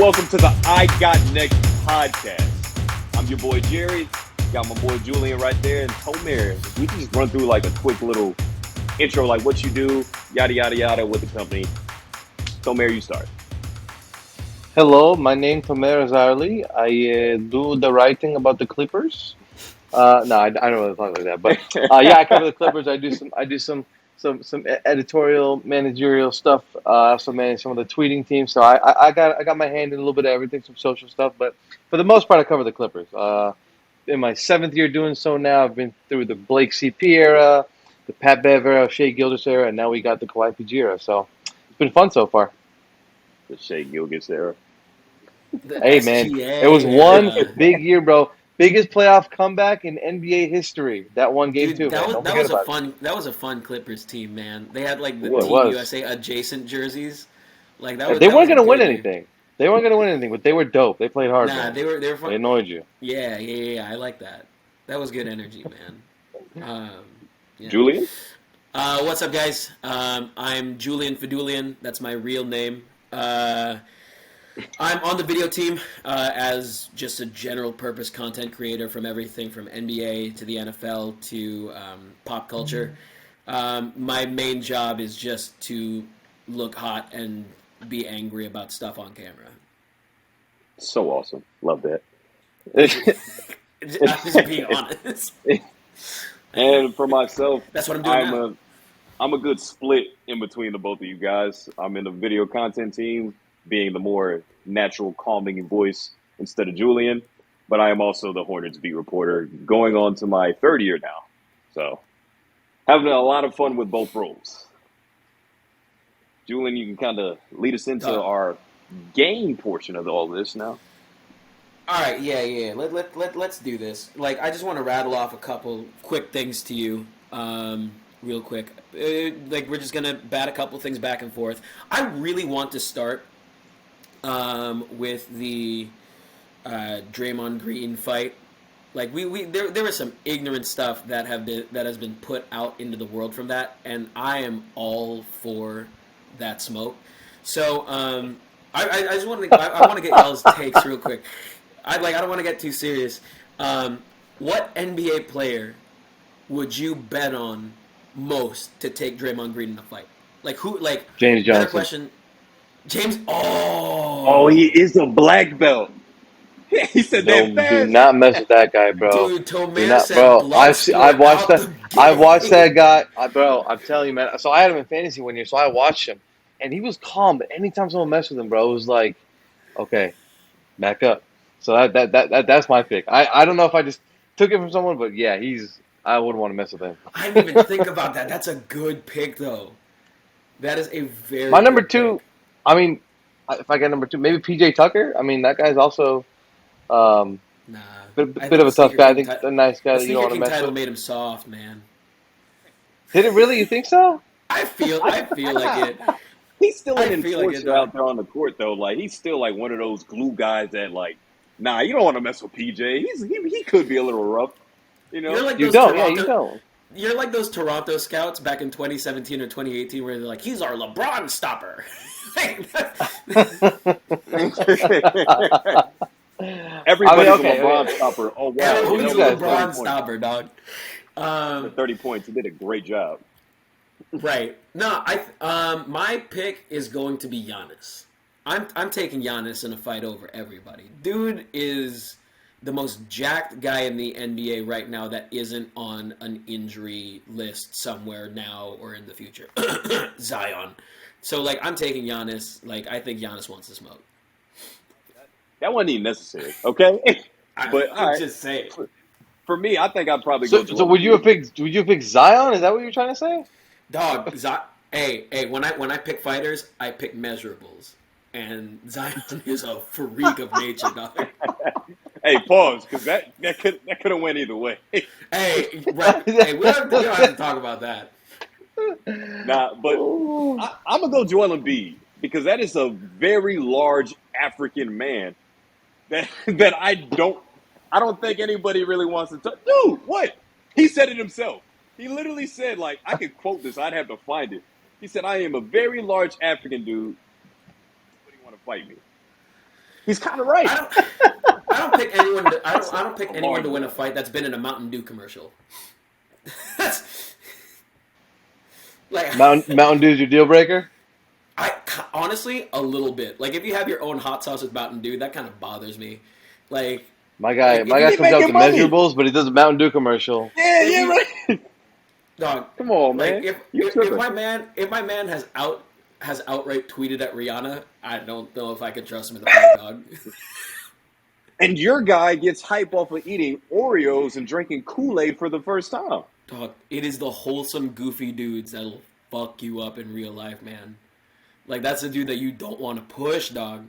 welcome to the I Got Next podcast. I'm your boy Jerry. Got my boy Julian right there, and Tomer. We can just run through like a quick little intro, like what you do, yada yada yada, with the company. Tomer, you start. Hello, my name is Tomer Azarli. I do the writing about the Clippers. No, I don't really talk like that, but yeah, I cover the Clippers. I do some editorial, managerial stuff. I also manage some of the tweeting teams. So I got my hand in a little bit of everything, some social stuff. But for the most part, I cover the Clippers. In my seventh year doing so now, I've been through the Blake CP era, the Pat Bev era, Shea Gilgeous era, and now we got the Kawhi PG era. So it's been fun so far. The Shea Gilgeous era. The Hey man, it was SGA one era. big year, bro. Biggest playoff comeback in NBA history. That one game Dude, too, that man. was Don't that forget was a about it. fun Clippers team, man. They had like the Ooh, it Team was. USA adjacent jerseys. Like They that weren't was a gonna win good year. anything. They weren't gonna win anything, but they were dope. They played hard, Nah, man. they were They fun. annoyed you. Yeah. I like that. That was good energy, man. Yeah. Julian? What's up, guys? I'm Julian Fedulian. That's my real name. I'm on the video team as just a general purpose content creator from everything from NBA to the NFL to pop culture. My main job is just to look hot and be angry about stuff on camera. So awesome. Love that. I'm just being honest. And for myself, That's what I'm doing I'm now. a I'm a good split in between the both of you guys. I'm in the video content team, being the more natural, calming voice instead of Julian. But I am also the Hornets beat reporter, going on to my third year now. So having a lot of fun with both roles. Julian, you can kind of lead us into Dog. our game portion of all this now. All right, yeah. Let's do this. Like, I just want to rattle off a couple quick things to you, real quick. Like, we're just gonna bat a couple things back and forth. I really want to start with the Draymond Green fight. Like, there was some ignorant stuff that has been put out into the world from that, and I am all for that smoke. So, I just want to I want to get y'all's takes real quick. I don't want to get too serious. What NBA player would you bet on most to take Draymond Green in a fight? Like who? Like James better Johnson. question. James. Oh, he Oh, is a black belt. He said that Do fast. not mess with that guy, bro. dude, Do Tomer not, said bro. blood I've sport watched out that. the I've watched that gate. guy, bro. I'm telling you, man. So I had him in fantasy one year, so I watched him, and he was calm. But anytime someone messed with him, bro, it was like, okay, back up. So that's my pick. I don't know if I just took it from someone, but yeah, I wouldn't want to mess with him. I didn't even think about that. That's a good pick, though. That is a My very number good two, pick. I mean, if I get number two, maybe PJ Tucker. I mean, that guy's also um, Nah, I bit think of the a tough sneaker guy. I king think title, a nice guy the that you don't sneaker want to king mess title with. made him soft, man. Did it really? You think so? I feel like it. He's still an I feel like it, enforcer dog. out there on the court, though. Like he's still like one of those glue guys that, like, nah, you don't want to mess with PJ. He could be a little rough, you You're know. like You those don't. Yeah, you Toronto. don't. You're like those Toronto scouts back in 2017 or 2018, where they're like, "He's our LeBron stopper." I mean, Everybody's a okay, LeBron okay. stopper. Oh So wow, who and you Everyone's a over guys the 30 got? LeBron points. stopper, dog. The Um, 30 points. He did a great job. right. No, my pick is going to be Giannis. I'm taking Giannis in a fight over everybody. Dude is the most jacked guy in the NBA right now that isn't on an injury list somewhere now or in the future. Zion. So like I'm taking Giannis. Like I think Giannis wants to smoke. That wasn't even necessary, okay? But all I'm right, just saying. for me, I think I'd probably go So Joel Embiid. would you have picked Zion? Is that what you're trying to say? Dog, hey, when I pick fighters, I pick measurables. And Zion is a freak of nature, dog. Hey, pause, because that could have went either way. Hey, right. Hey, we don't have to talk about that. Nah, but Ooh. I'm gonna go Joel Embiid because that is a very large African man that I don't think anybody really wants to touch. Dude, what? He said it himself. He literally said, like, I could quote this. I'd have to find it. He said, "I am a very large African dude. Nobody want to fight me." He's kind of right. I don't pick anyone. I don't pick anyone to win a fight that's been in a Mountain Dew commercial. That's like Mountain Dew's your deal breaker? Honestly, a little bit. Like if you have your own hot sauce with Mountain Dew, that kind of bothers me. Like My guy if comes out to measurables, but he does a Mountain Dew commercial. Yeah, right. Dog, come on, man. Like if my man has outright tweeted at Rihanna, I don't know if I could trust him in the fight, dog. And your guy gets hype off of eating Oreos and drinking Kool-Aid for the first time. Dog, it is the wholesome, goofy dudes that'll fuck you up in real life, man. Like, that's a dude that you don't want to push, dog.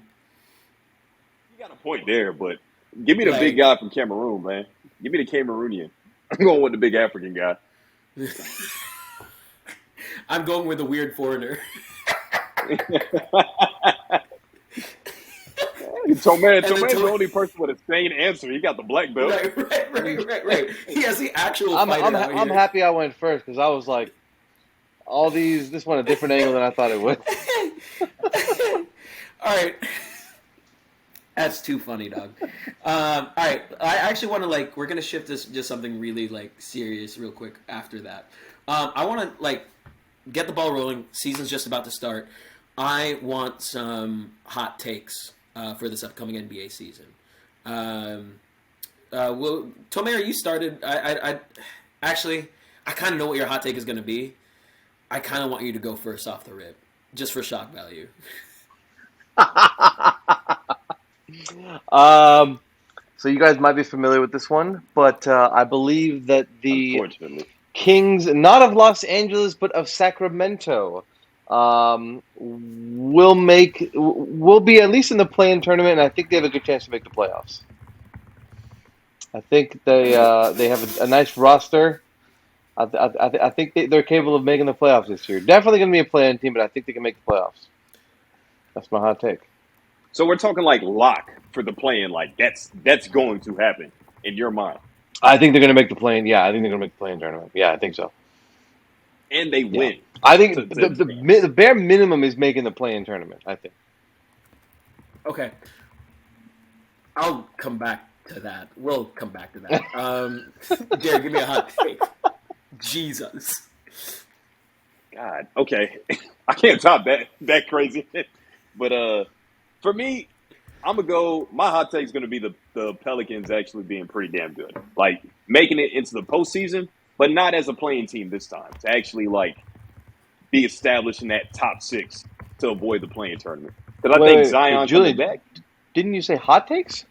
You got a point there, but give me the big guy from Cameroon, man. Give me the Cameroonian. I'm going with the big African guy. I'm going with the weird foreigner. Toman's the only person with a sane answer. He got the black belt. Right. He has the actual fighter out here. I'm happy I went first because I was like, this went a different angle than I thought it would. All right. That's too funny, dog. All right. I actually want to, we're going to shift this to something really, serious real quick after that. I want to, get the ball rolling. Season's just about to start. I want some hot takes for this upcoming NBA season. Tomer, you started. I kind of know what your hot take is going to be. I kind of want you to go first off the rip, just for shock value. So you guys might be familiar with this one, but I believe that the Kings, not of Los Angeles, but of Sacramento, will be at least in the play-in tournament, and I think they have a good chance to make the playoffs. I think they have a nice roster. I think they're capable of making the playoffs this year. Definitely going to be a play-in team, but I think they can make the playoffs. That's my hot take. So we're talking lock for the play-in, that's going to happen in your mind. I think they're going to make the play-in. Yeah, I think they're going to make the play-in tournament. Yeah, I think so. And they win. I think the bare minimum is making the play-in tournament, I think. Okay. I'll come back to that. We'll come back to that. Jared, give me a hot take. Jesus. God. Okay. I can't top that crazy. But for me, I'm going to go – my hot take is going to be the Pelicans actually being pretty damn good. Making it into the postseason, but not as a playing team this time. To actually, be established in that top six to avoid the playing tournament. Because I think Zion coming back. Didn't you say hot takes?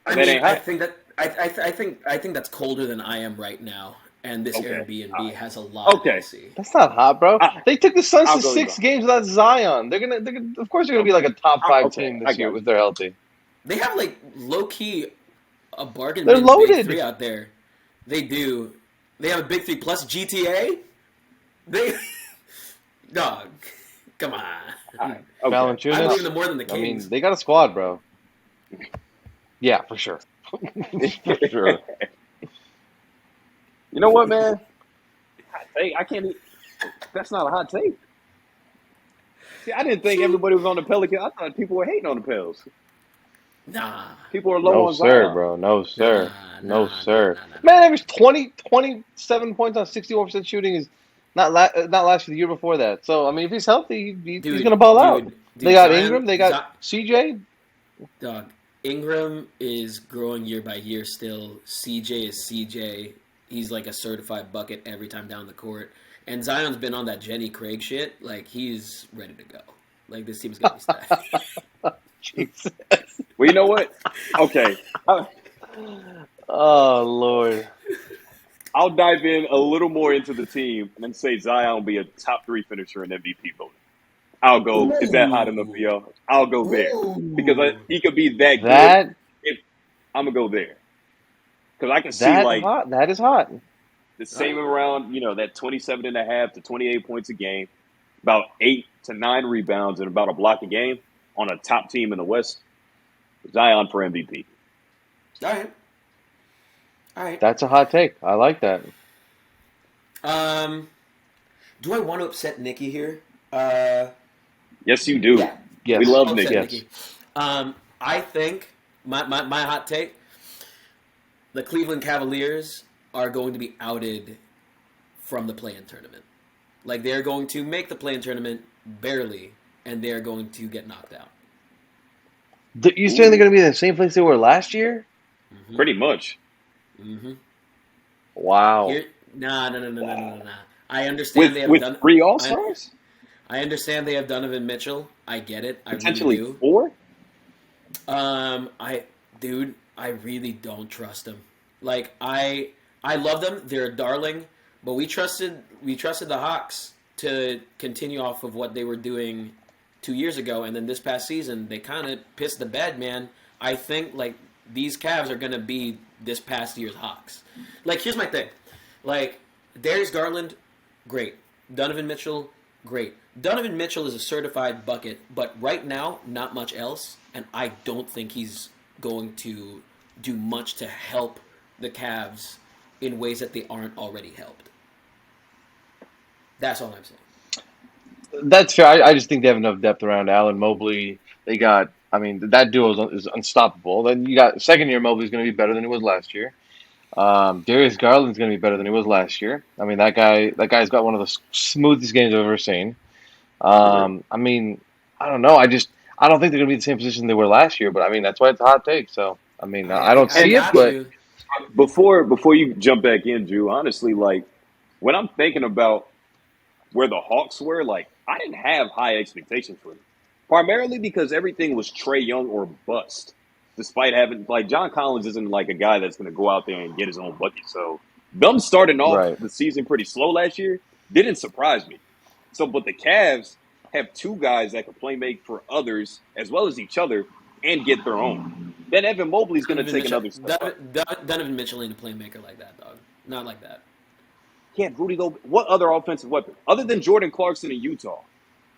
I think that's colder than I am right now. And this Airbnb has a lot of AC. That's not hot, bro. They took the Suns to 6 games without Zion. They're gonna of course they're gonna be like a top 5 team this year if they're healthy. They have low key a bargain. They're loaded. Big three out there. They do. They have a big three plus GTA. Dog, come on. Right. Okay. I believe in them more than the Kings. I mean, they got a squad, bro. Yeah, for sure. For sure. You know what, man? Hot take. I can't. That's not a hot take. See, I didn't think everybody was on the Pelicans. I thought people were hating on the Pels. Nah. People are low on Zion. No, sir, bro. No, sir. Nah, sir. Man, average 27 points on 61% shooting is not last year, the year before that. So, I mean, if he's healthy, he's going to ball out. They got Zion, Ingram. They got CJ. Dog, Ingram is growing year by year still. CJ is CJ. He's like a certified bucket every time down the court. And Zion's been on that Jenny Craig shit. He's ready to go. This team's going to be stacked. Jesus. Well, you know what? Okay. Oh, Lord. I'll dive in a little more into the team and say Zion will be a top 3 finisher in MVP voting. I'll go. Is that hot enough for y'all? I'll go there. Because he could be that good. I'm going to go there. Because I can see, hot. That is hot. The same around, that 27.5 to 28 points a game, about 8 to 9 rebounds, and about a block a game on a top team in the West. Zion for MVP. All right. That's a hot take. I like that. Do I want to upset Nikki here? Yes, you do. Yeah. Yes. We love Nikki. Nikki. I think my hot take: the Cleveland Cavaliers are going to be outed from the play-in tournament. Like they're going to make the play-in tournament barely, and they're going to get knocked out. You saying they're going to be in the same place they were last year? Mm-hmm. Pretty much. Mm-hmm. Wow. Here, nah. I understand they have With done. 3 All-Stars? I understand they have Donovan Mitchell. I get it. I Potentially really do. 4? I really don't trust him. Like I love them. They're a darling, but we trusted the Hawks to continue off of what they were doing 2 years ago, and then this past season they kind of pissed the bed, man. I think like these Cavs are gonna be this past year's Hawks. Like here's my thing, like Darius Garland, great. Donovan Mitchell, great. Donovan Mitchell is a certified bucket, but right now not much else, and I don't think he's going to do much to help the Cavs in ways that they aren't already helped. That's all I'm saying. That's fair. I just think they have enough depth around Allen Mobley. They got, I mean, that duo is unstoppable. Then you got second year Mobley's going to be better than he was last year. Darius Garland's going to be better than he was last year. I mean, that guy's got one of the smoothest games I've ever seen. I mean, I don't know. I don't think they're going to be in the same position they were last year. But I mean, that's why it's a hot take. So I mean, I don't see it, but Before you jump back in, Drew, honestly, like when I'm thinking about where the Hawks were, like I didn't have high expectations for them. Primarily because everything was Trae Young or bust. Despite having like John Collins isn't like a guy that's going to go out there and get his own bucket. So them starting off right. the season pretty slow last year didn't surprise me. So, but the Cavs have 2 guys that can play make for others as well as each other and get their own. Then Evan Mobley's going to take another step up. Donovan Mitchell ain't a playmaker like that, dog. Not like that. Yeah, Rudy Gobert. What other offensive weapon other than Jordan Clarkson in Utah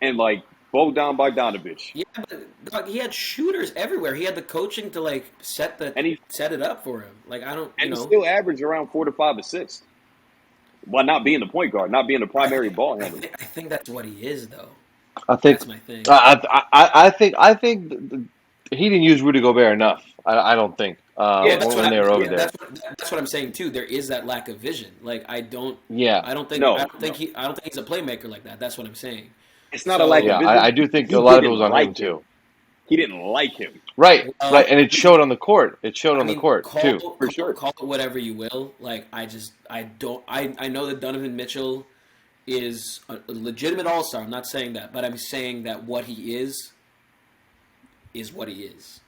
and like Bogdan Bogdanovic? Yeah, but dog, he had shooters everywhere. He had the coaching to like set it up for him. Like I don't, and he still averaged around 4 to 5 assists. While not being the point guard, not being the primary ball handler. I think that's what he is, though. I think That's my thing. I think he didn't use Rudy Gobert enough. I don't think when they were over there. That's what I'm saying too. There is that lack of vision. Like I don't think No, he's a playmaker like that. That's what I'm saying. It's not a lack of vision. I do think a lot of it was on him too. He didn't like him. Right, and it showed on the court. It showed on the court too, for sure. Call it whatever you will. Like I know that Donovan Mitchell is a legitimate all-star. I'm not saying that, but I'm saying that what he is what he is.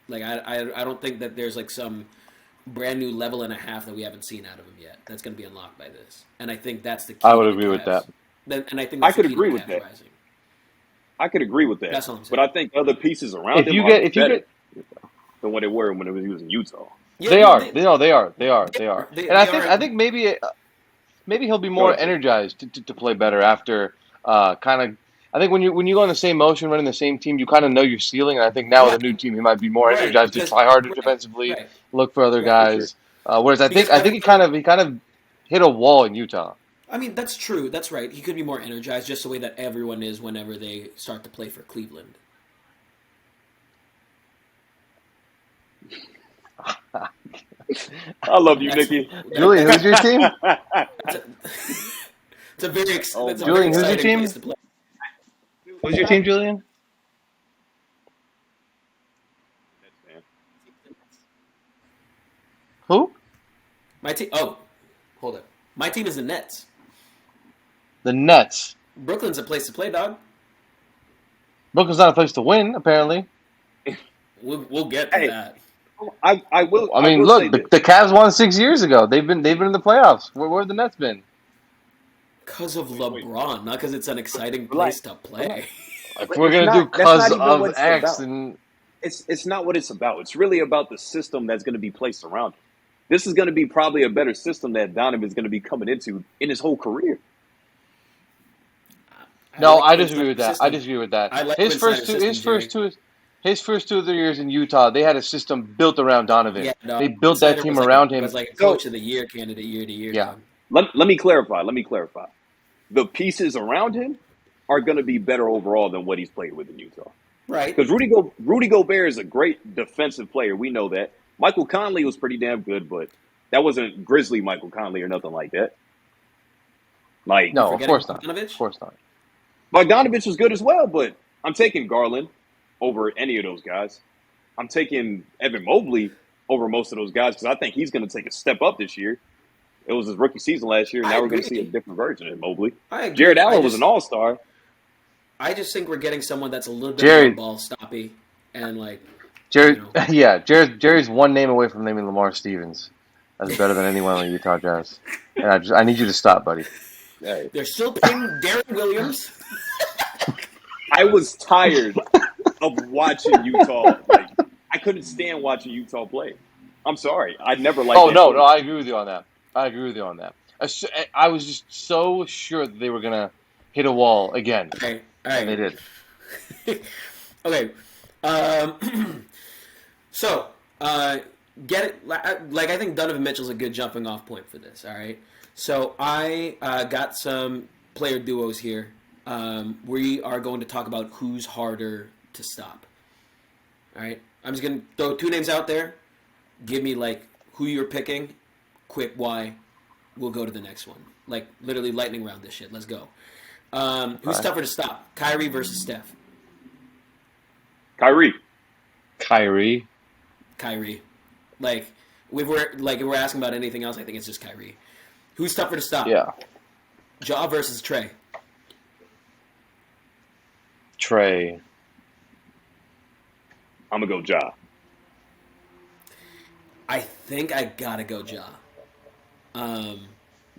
Like I don't think that there's like some brand new level and a half that we haven't seen out of him yet. That's going to be unlocked by this, and I think that's the key. I would agree with that. And I think I could agree with that. I could agree with that. That's all I'm saying. But I think other pieces around him are better than what they were when he was in Utah. Yeah, they are. And I think maybe he'll be more energized to play better after kind of. I think when you go on the same motion, running the same team, you kind of know your ceiling. And I think now with a new team, he might be more energized to try harder defensively, look for other guys. Whereas I think he kind of hit a wall in Utah. I mean, that's true. That's right. He could be more energized, just the way that everyone is whenever they start to play for Cleveland. I love you, Nikki. Julian, who's your team? It's a very Julian, who's your team? Who's your team, Julian? Who? My team. Oh, hold it. My team is the Nets. The Nets. Brooklyn's a place to play, dog. Brooklyn's not a place to win, apparently. We'll get to that. I will. I mean, look, the Cavs won 6 years ago. They've been in the playoffs. Where have the Nets been? Because of LeBron, not because it's an exciting place to play. If we're gonna do because of X, and it's not what it's about. It's really about the system that's going to be placed around him. This is going to be probably a better system that Donovan is going to be coming into in his whole career. I disagree with that. I disagree with that. Like his first 2 of the years in Utah, they had a system built around Donovan. Yeah, no, they built that team around him. It was like a coach of the year candidate year to year. Yeah. Let me clarify. The pieces around him are going to be better overall than what he's played with in Utah. Right. Because Rudy Gobert is a great defensive player. We know that. Michael Conley was pretty damn good, but that wasn't Grizzly Michael Conley or nothing like that. Like, You No, of forgetting course not. Of Bogdanovich? course not. Bogdanovich was good as well, but I'm taking Garland over any of those guys. I'm taking Evan Mobley over most of those guys because I think he's going to take a step up this year. It was his rookie season last year. I Now we're going to see a agree. different version of Mobley. I Jared agree. Allen was an all-star. I just think we're getting someone that's a little bit Jerry, more ball stoppy and like, Jerry, you know. yeah, Jerry's one name away from naming Lamar Stevens as better than anyone on the Utah Jazz. And I need you to stop, buddy. Hey, They're still paying Darren Williams. I was tired of watching Utah. Like, I couldn't stand watching Utah play. I'm sorry. I never liked Oh that no, team. no, I agree with you on that. I was just so sure that they were gonna hit a wall again, Okay. All and they right. did. Okay. So, get it. Like, I think Donovan Mitchell's a good jumping off point for this. All right. So, I got some player duos here. We are going to talk about who's harder to stop. All right. I'm just going to throw two names out there. Give me, like, who you're picking, quick why. We'll go to the next one. Like, literally lightning round this shit. Let's go. Who's tougher to stop? Kyrie versus Steph. Kyrie. Kyrie. Like, if we're asking about anything else, I think it's just Kyrie. Who's tougher to stop? Yeah. Ja versus Trey. Trey. I'm going to go Ja. I think I gotta go Ja.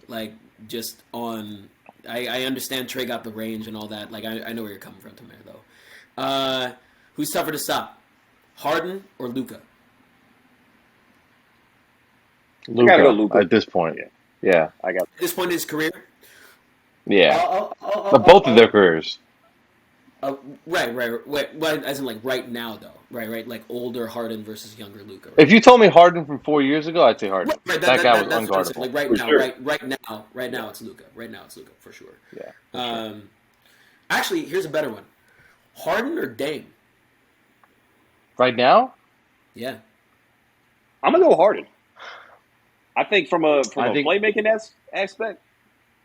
Like, just on... I understand Trey got the range and all that. Like, I know where you're coming from, Tamir, though. Who's tougher to stop? Harden or Luka? Luka. gotta go Luka. At this point. Yeah. I got At this point in his career? Yeah. But both of their careers. Right. Well, as in, like, right now, though. Right. Like, older Harden versus younger Luka. Right? If you told me Harden from 4 years ago, I'd say Harden. Right, that guy was that's what I'm saying. unguardable. Like, right For now, sure. right now, it's Luka. Right now, it's Luka, for sure. Yeah. For sure. Actually, here's a better one. Harden or Dame? Right now? Yeah. I'm going to go Harden. I think from a think- playmaking aspect,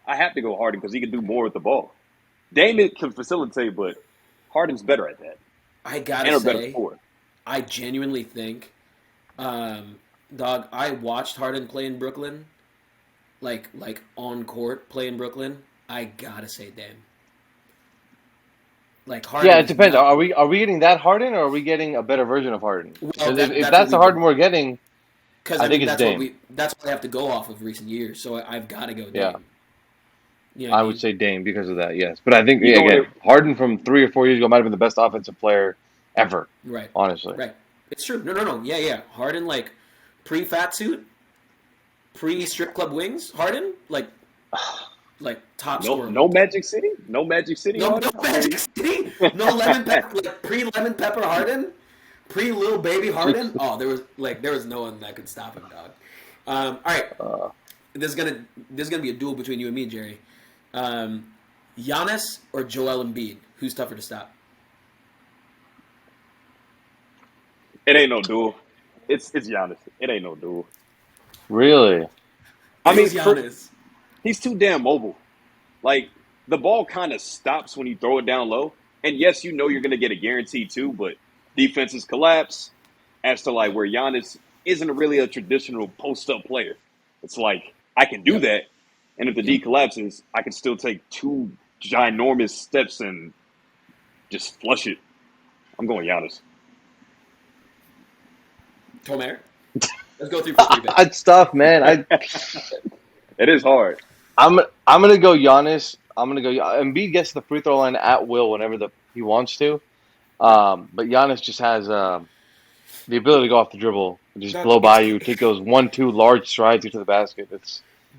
I have to go Harden because he can do more with the ball. Dame can facilitate, but Harden's better at that. I gotta And a better say, scorer. I genuinely think, dog, I watched Harden play in Brooklyn, like on court play in Brooklyn. I gotta say Dame. Like, Harden. Yeah, it depends. Are we getting that Harden, or are we getting a better version of Harden? Well, Because if that's that's the what we Harden we're getting, Because I think it's that's Dame. that's what I have to go off of recent years. So I've got to go Dame. Yeah. You know what I mean? would say Dame because of that. Yes, but I think You know again, what Harden from 3 or 4 years ago might have been the best offensive player ever. Right. Honestly. Right. It's true. No. Yeah. Harden, like, pre-fat suit, pre-strip club wings. Harden, like top scorer. No Magic City? No Magic City? No Harden? Magic City. No lemon pepper. Like, pre-lemon pepper Harden, pre-little baby Harden. Oh, there was no one that could stop him, dog. All right. There's gonna be a duel between you and me, Jerry. Giannis or Joel Embiid? Who's tougher to stop? It ain't no duel. It's Giannis. It ain't no duel. Really? I mean, Who's Giannis? he's too damn mobile. Like, the ball kind of stops when you throw it down low. And yes, you know you're going to get a guarantee too, but defenses collapse as to, like, where Giannis isn't really a traditional post-up player. It's like, I can do that, and if the D collapses, I can still take 2 ginormous steps and just flush it. I'm going Giannis. Tomer? Let's go 3 for 3, baby. It's tough, man. It is hard. I'm gonna go Giannis. Embiid gets the free throw line at will whenever he wants to. But Giannis just has the ability to go off the dribble, just blow by you, take those 1-2 large strides into the basket.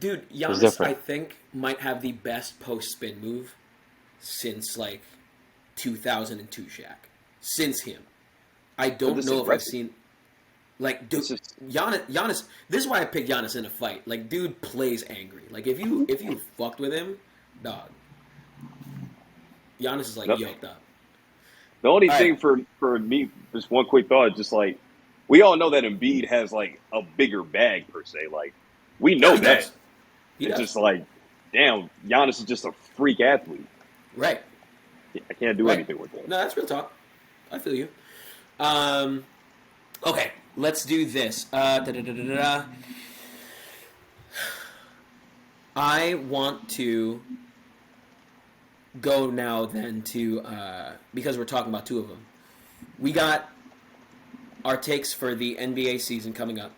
Dude, It's Giannis, different. I think, might have the best post-spin move since, like, 2002 Shaq. Since him. I don't this know is if I've aggressive. seen... Like, dude, This is- Giannis. This is why I picked Giannis in a fight. Like, dude plays angry. Like, if you fucked with him, dog. Giannis is like Yep. yoked up. The only All right. thing for me, just one quick thought, just like we all know that Embiid has like a bigger bag per se. Like we Yeah, know he that. does. He It's does. just like, damn, Giannis is just a freak athlete. Right. I can't do Right. anything with that. No, that's real talk. I feel you. Um, okay, let's do this. I want to go now then to because we're talking about two of them. We got our takes for the NBA season coming up.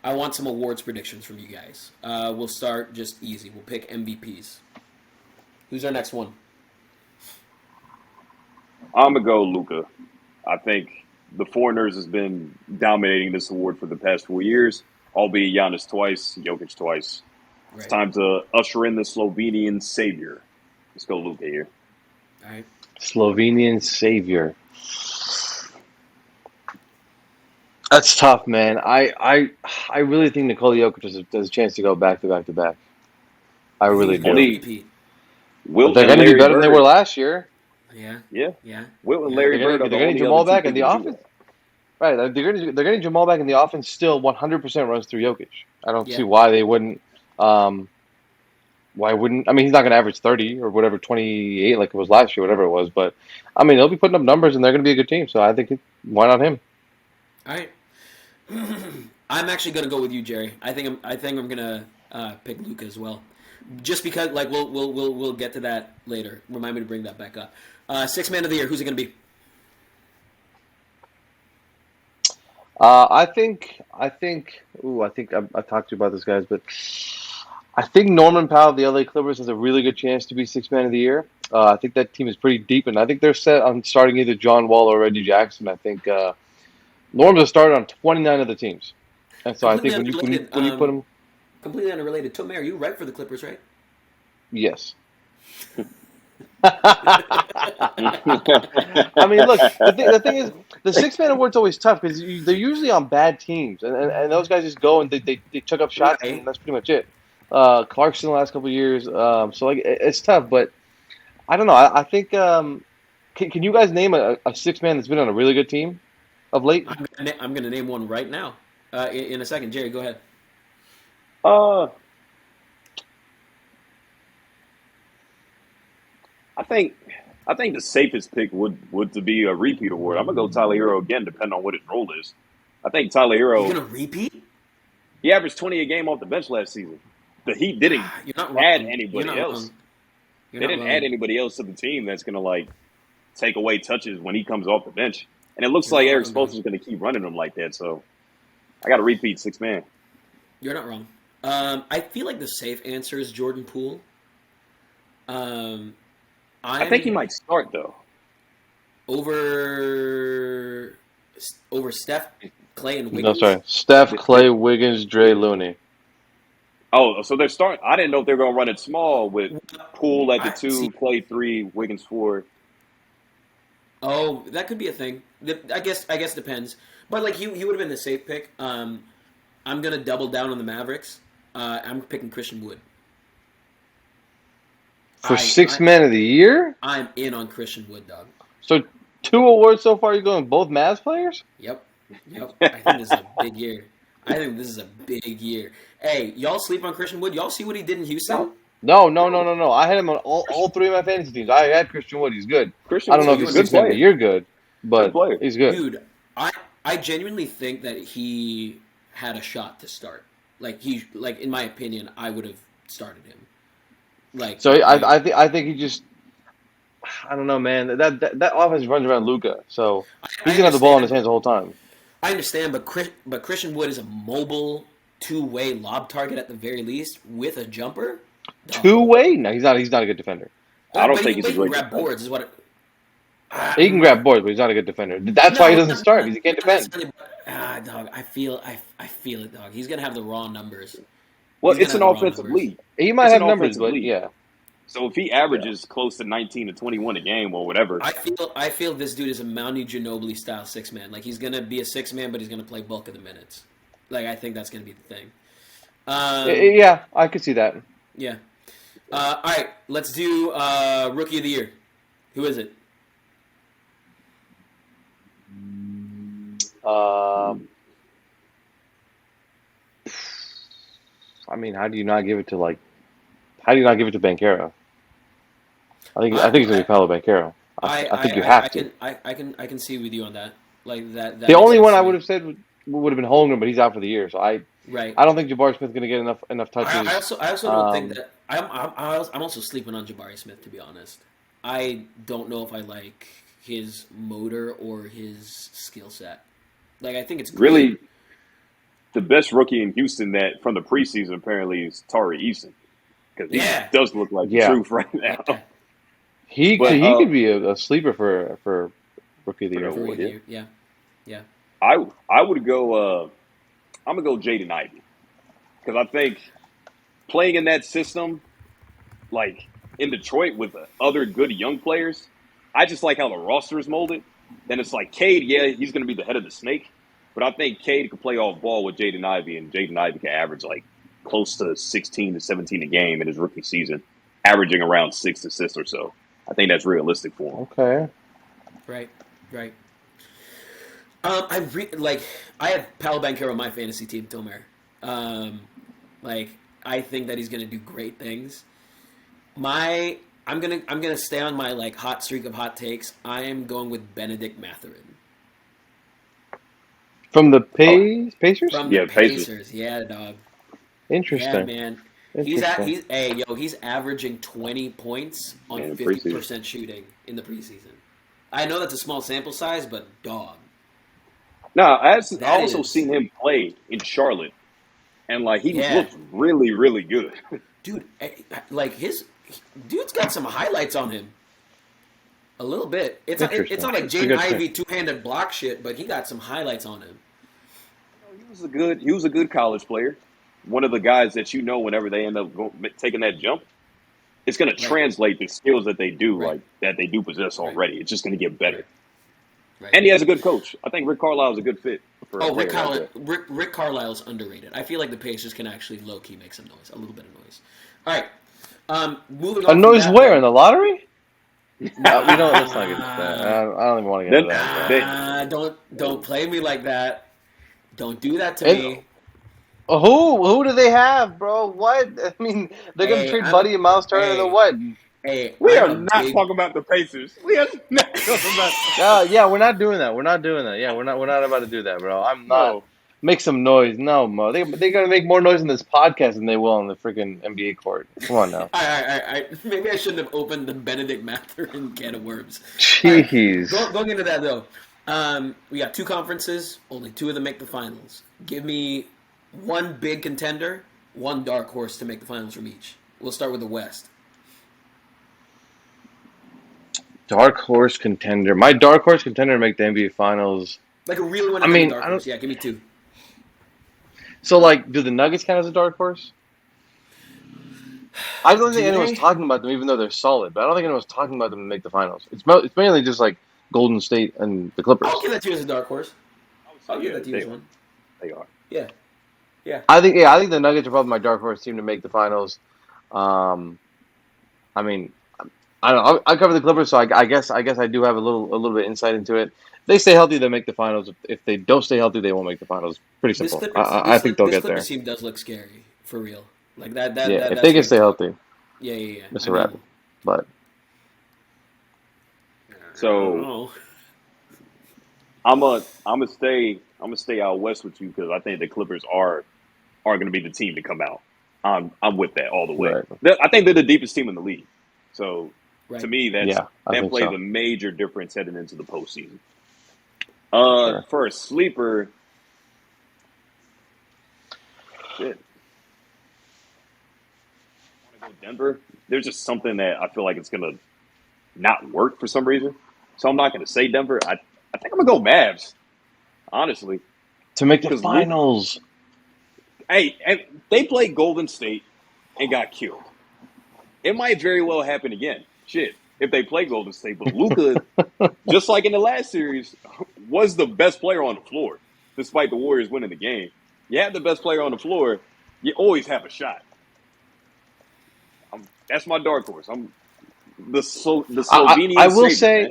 I want some awards predictions from you guys. We'll start just easy. We'll pick MVPs. Who's our next one? I'm gonna go Luca. I think the Foreigners has been dominating this award for the past 4 years, albeit Giannis twice, Jokic twice. It's Right. time to usher in the Slovenian savior. Let's go Luca here. All right. Slovenian savior. That's tough, man. I really think Nikola Jokic has a chance to go back to back to back. I You think really he's gonna do. Only repeat? But Wilt they're and going to be Larry better than they were Bird. last year. Yeah. Yeah, Yeah. Wilt and Yeah. Larry Bird are They're the getting only other Jamal two back, and people the to do offense, that. right? They're getting Jamal back, and the offense still 100% runs through Jokic. I don't see Yeah. why they wouldn't. Why wouldn't? I mean, he's not going to average 30 or whatever, 28 like it was last year, whatever it was. But I mean, they'll be putting up numbers, and they're going to be a good team. So I think why not him? All right. I'm actually gonna go with you, Jerry. I think I'm gonna pick Luca as well, just because like we'll get to that later. Remind me to bring that back up. Sixth man of the year. Who's it gonna be? I talked to you about this, guys, but I think Norman Powell of the LA Clippers has a really good chance to be sixth man of the year. I think that team is pretty deep, and I think they're set on starting either John Wall or Reggie Jackson. I think Norm's has started on 29 of the teams, and so I Completely think unrelated. when you put him, Completely unrelated. Tomer, you right for the Clippers, right? yes. I mean, look, the thing is, the six man award's always tough because they're usually on bad teams, and those guys just go and they chuck up shots, Right. and that's pretty much it. Clarkson the last couple of years, so like it's tough, but I don't know. I think can you guys name a six man that's been on a really good team of late? I'm gonna name one right now. In a second, Jerry, go ahead. Uh, I think I think the safest pick would to be a repeat award. I'm gonna go Tyler Hero again, depending on what his role is. I think Tyler He's Hero gonna repeat. he averaged 20 a game off the bench last season. The Heat didn't You're not add wrong. You're anybody not else. wrong. You're They not didn't add wrong. anybody else to the team that's gonna like take away touches when he comes off the bench. And it looks You're like not Eric wrong, dog. Spoelstra's gonna keep running them like that. So I got to repeat six man. You're not wrong. I feel like the safe answer is Jordan Poole. Um, I think he I'm might start though. over Steph, Clay, and No, Wiggins. sorry, Steph, They Clay, Wiggins, Dre, Looney. oh, so they're starting. I didn't know if they're gonna run it small with Poole at the I see. two, Clay three, Wiggins four. Oh, that could be a thing. I guess depends. But like he would have been the safe pick. I'm gonna double down on the Mavericks. I'm picking Christian Wood. For I six I man of the year. I'm in on Christian Wood, dog. So two awards so far. You going both Mavs players? Yep, yep. I think this is a big year. I think this is a big year. Hey, y'all sleep on Christian Wood? Y'all see what he did in Houston? No, No. I had him on all He, three of my fantasy teams. I had Christian Wood. He's good. I Christian don't know Wood, if you he's and me good six man of the player, year good, good but player. he's good. dude. I genuinely think that he had a shot to start. Like in my opinion, I would have started him. Like So like I think he just I don't know, man. That offense runs around Luca, so I he's gonna have the ball in his understand, hands the whole time. but Christian Wood is a mobile two-way lob target at the very least with a jumper. Dog. Two way? No, he's not. He's not a good defender. I don't But think he, he's but a he can great grab defender. boards, is what. He can grab boards, but he's not a good defender. That's why he No, doesn't start because he can't not defend. necessarily. Dog, I feel it, dog. He's gonna have the raw numbers. Well, He's gonna it's have an the raw offensive numbers. league. He might It's an have numbers, offensive but league. yeah, So if he yeah. averages close to 19 to 21 a game or whatever, I feel this dude is a Manu Ginobili style six man. Like he's gonna be a six man, but he's gonna play bulk of the minutes. Like I think that's gonna be the thing. Yeah, I could see that. Yeah. All right, let's do rookie of the year. Who is it? Um, I mean, how do you not give it to Banchero? I think it's gonna be Paolo Banchero. I think you have to. I can see with you on that. Like that The makes only sense one to I would me. have said would have been Holmgren, but he's out for the year, so Right. I don't think Jabari Smith's gonna get enough I touches. also I also don't think that I'm also sleeping on Jabari Smith, to be honest. I don't know if I like his motor or his skill set. Like I think it's great. Really, the best rookie in Houston that from the preseason apparently is Tari Eason because he Yeah. does look like the Yeah, truth right now. Yeah. But he could be a sleeper for rookie of the for the year. For award, yeah, review. Yeah. Yeah. I would go. I'm gonna go Jaden Ivey because I think playing in that system, like in Detroit with other good young players, I just like how the roster is molded. Then it's like Cade, yeah, he's gonna be the head of the snake, but I think Cade could play off ball with Jaden Ivey, and Jaden Ivey can average like close to 16 to 17 a game in his rookie season, averaging around 6 assists or so. I think that's realistic for him. Okay. Right. Right. Like I have Paolo Banchero on my fantasy team, Tomer. Um, like I think that he's gonna do great things. I'm gonna stay on my like hot streak of hot takes. I am going with Benedict Mathurin From the Oh, Pacers? from the yeah, Pacers. Pacers. Yeah, dog. Yeah, Interesting. man. Interesting. He's averaging 20 points on In the preseason. 50% shooting in the preseason. I know that's a small sample size, but dog, No, I that also is seen him play in Charlotte, and like he yeah, looks really, really good. dude. Like dude's got some highlights on him. A little bit. It's Interesting. not like It's a Jaden good Ivey pick. two-handed block shit, but he got some highlights on him. He was a good college player. One of the guys that whenever they end up taking that jump, it's going to Right, translate the skills right, that they do possess right, already. It's just going to get better. right, right. And he has a good coach. I think Rick Carlisle is a good fit for a Oh, player like that. Rick Carlisle's underrated. I feel like the Pacers can actually low key make some noise, a little bit of noise. All right, moving A on from noise that where in though. the lottery? We don't. Let's not get into that. Nah, I don't even want to get into Then that, bro. they, don't play me like that. Don't do that to And me. who do they have, bro? What? I mean, they're gonna Hey, trade Buddy and Miles Turner to hey, what? we I'm are a not big talking about the Pacers. We are not talking about Yeah, we're not doing that. We're not doing that. Yeah, we're not about to do that, bro. I'm not. no. Make some noise. No, Mo. They're gonna make more noise in this podcast than they will on the freaking NBA court. Come on now. Maybe I shouldn't have opened the Benedict Mathurin can of worms. All right, Jeez. going into that though, we got two conferences. Only two of them make the finals. Give me one big contender, one dark horse to make the finals from each. We'll start with the West. Dark horse contender. My dark horse contender to make the NBA finals. Like a real one I and then a mean, dark I don't. horse. Yeah, give me two. So, like, do the Nuggets count as a dark horse? I don't think Do anyone's they? talking about them, even though they're solid. But I don't think anyone's talking about them to make the finals. It's mainly just like Golden State and the I'll Clippers. give that to you as a dark horse. I'll give Yeah, that to you as one. they are. Yeah, yeah. I think the Nuggets are probably my dark horse team to make the finals. Um, I mean, I don't know. I cover the Clippers, so I guess I do have a little bit insight into it. If they stay healthy, they make the finals. If they don't stay healthy, they won't make the finals. Pretty simple. I think they'll This get there. Clippers team does look scary for real. Like Yeah, if that's they can real stay talk. healthy, Yeah. it's I a wrap. mean, But I don't So know. I'm gonna stay out west with you because I think the Clippers are going to be the team to come out. I'm with that all the way. right, I think they're the deepest team in the league. So to Right. me, yeah, I that think plays so. a major difference heading into the postseason. Sure. For a sleeper, shit. I want to go Denver. There's just something that I feel like it's gonna not work for some reason. So I'm not gonna say Denver. I think I'm gonna go Mavs, honestly, To make the because Luke. finals, Hey, they played Golden State and got killed. It might very well happen again. Shit, if they play Golden State, but Luka, just like in the last series, was the best player on the floor, despite the Warriors winning the game. You have the best player on the floor, you always have a shot. That's my dark horse. I'm the I Slovenian will savior, say man.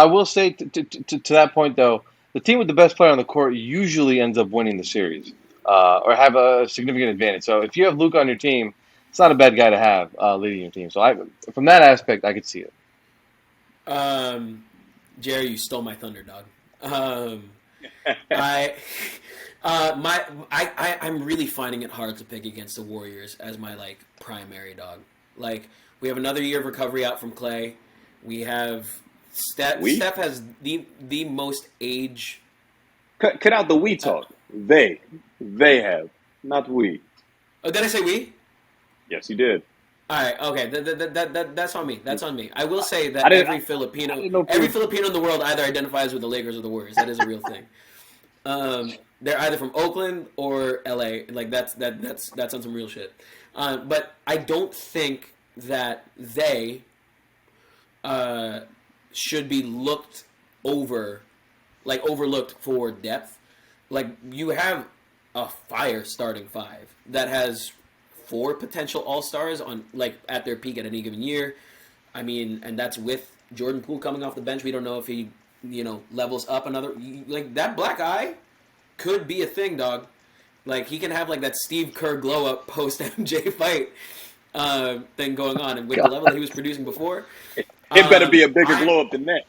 I will say to that point though, the team with the best player on the court usually ends up winning the series, or have a significant advantage. So if you have Luka on your team, it's not a bad guy to have leading your team. So from that aspect, I could see it. Jerry, you stole my thunder, dog. I, I'm really finding it hard to pick against the Warriors as my like primary dog. Like we have another year of recovery out from Clay. We have Steph has the most age. Cut out the we talk. They have, not we. Oh, did I say we? Yes, you did. All right, okay, that's on me. That's on me. I will say that every Filipino in the world either identifies with the Lakers or the Warriors. That is a real thing. They're either from Oakland or LA. Like that's on some real shit. But I don't think that they should be overlooked for depth. Like you have a fire starting five that has 4 potential all-stars on like at their peak at any given year. I mean, and that's with Jordan Poole coming off the bench. We don't know if he, levels up another. Like that black eye could be a thing, dog. Like he can have like that Steve Kerr glow up post MJ fight thing going on, and with the level that he was producing before, it better be a bigger glow up than that.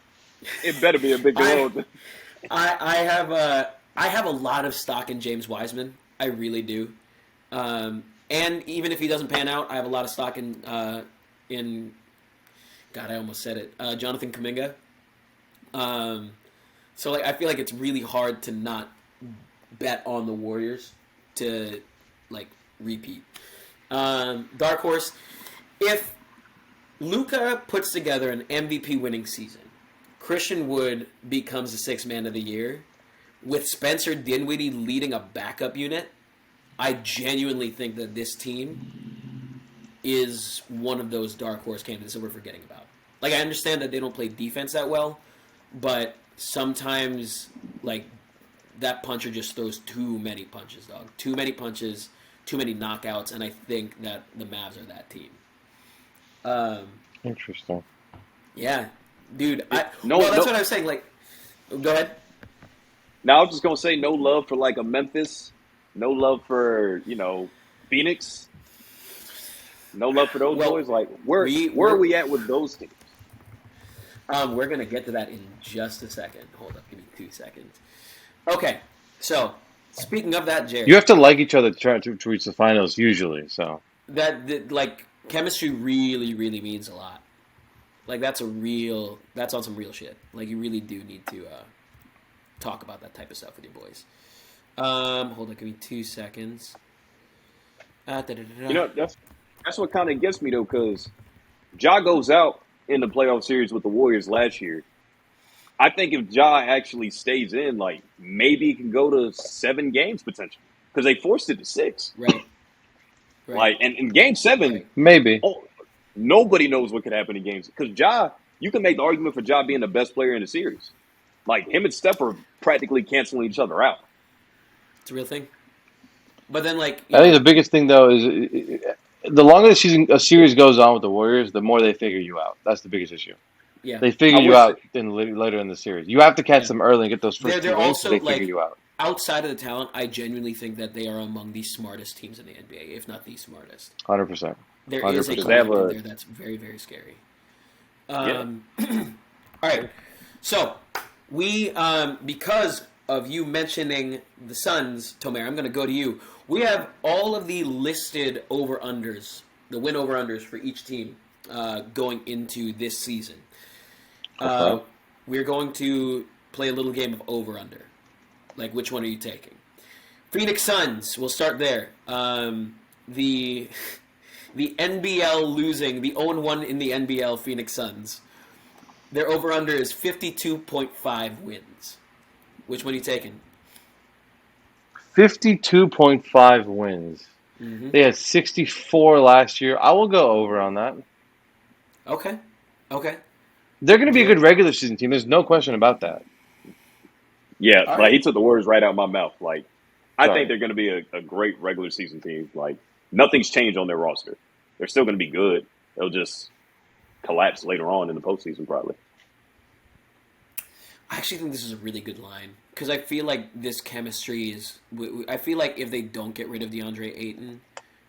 It better be a bigger glow up. I have a lot of stock in James Wiseman. I really do. And even if he doesn't pan out, I have a lot of stock in God, I almost said it. Jonathan Kuminga. So like I feel like it's really hard to not bet on the Warriors to like repeat. Dark horse. If Luka puts together an MVP winning season, Christian Wood becomes the 6th man of the year, with Spencer Dinwiddie leading a backup unit, I genuinely think that this team is one of those dark horse candidates that we're forgetting about. Like, I understand that they don't play defense that well, but sometimes, like, that puncher just throws too many punches, dog. Too many punches, too many knockouts, and I think that the Mavs are that team. Interesting. Yeah. Dude, that's what I was saying. Like, go ahead. Now, I was just going to say no love for, like, a Memphis. No love for, Phoenix. No love for those boys. Like, where are we at with those teams? We're going to get to that in just a second. Hold up. Give me 2 seconds. Okay. So, speaking of that, Jerry. You have to like each other to reach the finals, usually. So like, chemistry really, really means a lot. Like, that's on some real shit. Like, you really do need to talk about that type of stuff with your boys. Hold on, give me 2 seconds. That's what kind of gets me though, because Ja goes out in the playoff series with the Warriors last year. I think if Ja actually stays in, like maybe he can go to 7 games potentially, because they forced it to 6. Right. Like, and in Game 7, right. Maybe. Nobody knows what could happen in games, because Ja, you can make the argument for Ja being the best player in the series. Like him and Steph are practically canceling each other out. It's a real thing. But then, like, I think the biggest thing though is the longer a series goes on with the Warriors, the more they figure you out. That's the biggest issue. Yeah, they figure you out later in the series. You have to catch them early and get those first 2 games. Also, they figure you out. Outside of the talent, I genuinely think that they are among the smartest teams in the NBA, if not the smartest. 100%. There is a collective there that's very, very scary. All right, so we because of you mentioning the Suns, Tomer, I'm going to go to you. We have all of the listed over-unders, the win over-unders for each team going into this season. Okay. We're going to play a little game of over-under. Like, which one are you taking? Phoenix Suns, we'll start there. The NBL losing, the 0-1 in the NBL Phoenix Suns. Their over-under is 52.5 wins. Which one are you taking? 52.5 wins. Mm-hmm. They had 64 last year. I will go over on that. Okay. They're going to be a good regular season team. There's no question about that. Yeah, like he took the words right out of my mouth. Like, I think they're going to be a great regular season team. Like, nothing's changed on their roster. They're still going to be good. They'll just collapse later on in the postseason, probably. I actually think this is a really good line because I feel like this chemistry is. I feel like if they don't get rid of DeAndre Ayton,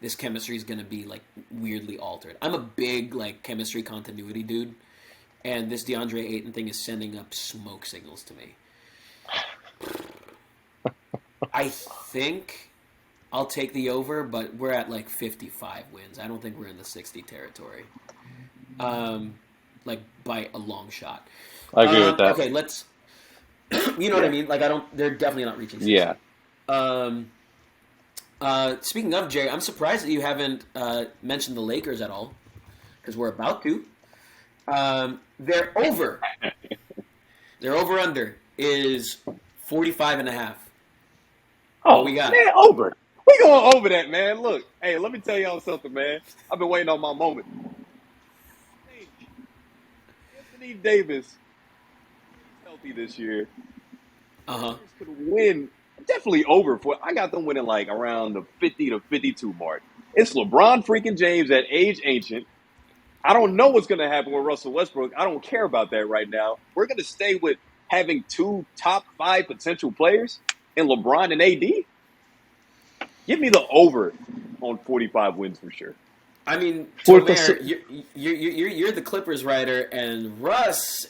this chemistry is gonna be like weirdly altered. I'm a big like chemistry continuity dude, and this DeAndre Ayton thing is sending up smoke signals to me. I think I'll take the over, but we're at like 55 wins. I don't think we're in the 60 territory. Like by a long shot. I agree with that. Okay, let's. You know what I mean? Like they're definitely not reaching 60. Yeah. Speaking of Jerry, I'm surprised that you haven't mentioned the Lakers at all because we're about to. Their over. Their over under is 45.5. Oh, we got? Man, over. We going over that, man. Look, hey, let me tell y'all something, man. I've been waiting on my moment. Anthony Davis is healthy this year. Could win. Definitely over for. I got them winning like around the 50 to 52 mark. It's LeBron freaking James at age ancient. I don't know what's going to happen with Russell Westbrook. I don't care about that right now. We're going to stay with having 2 top 5 potential players in LeBron and AD. Give me the over on 45 wins for sure. I mean, Tomer, you're the Clippers writer, and Russ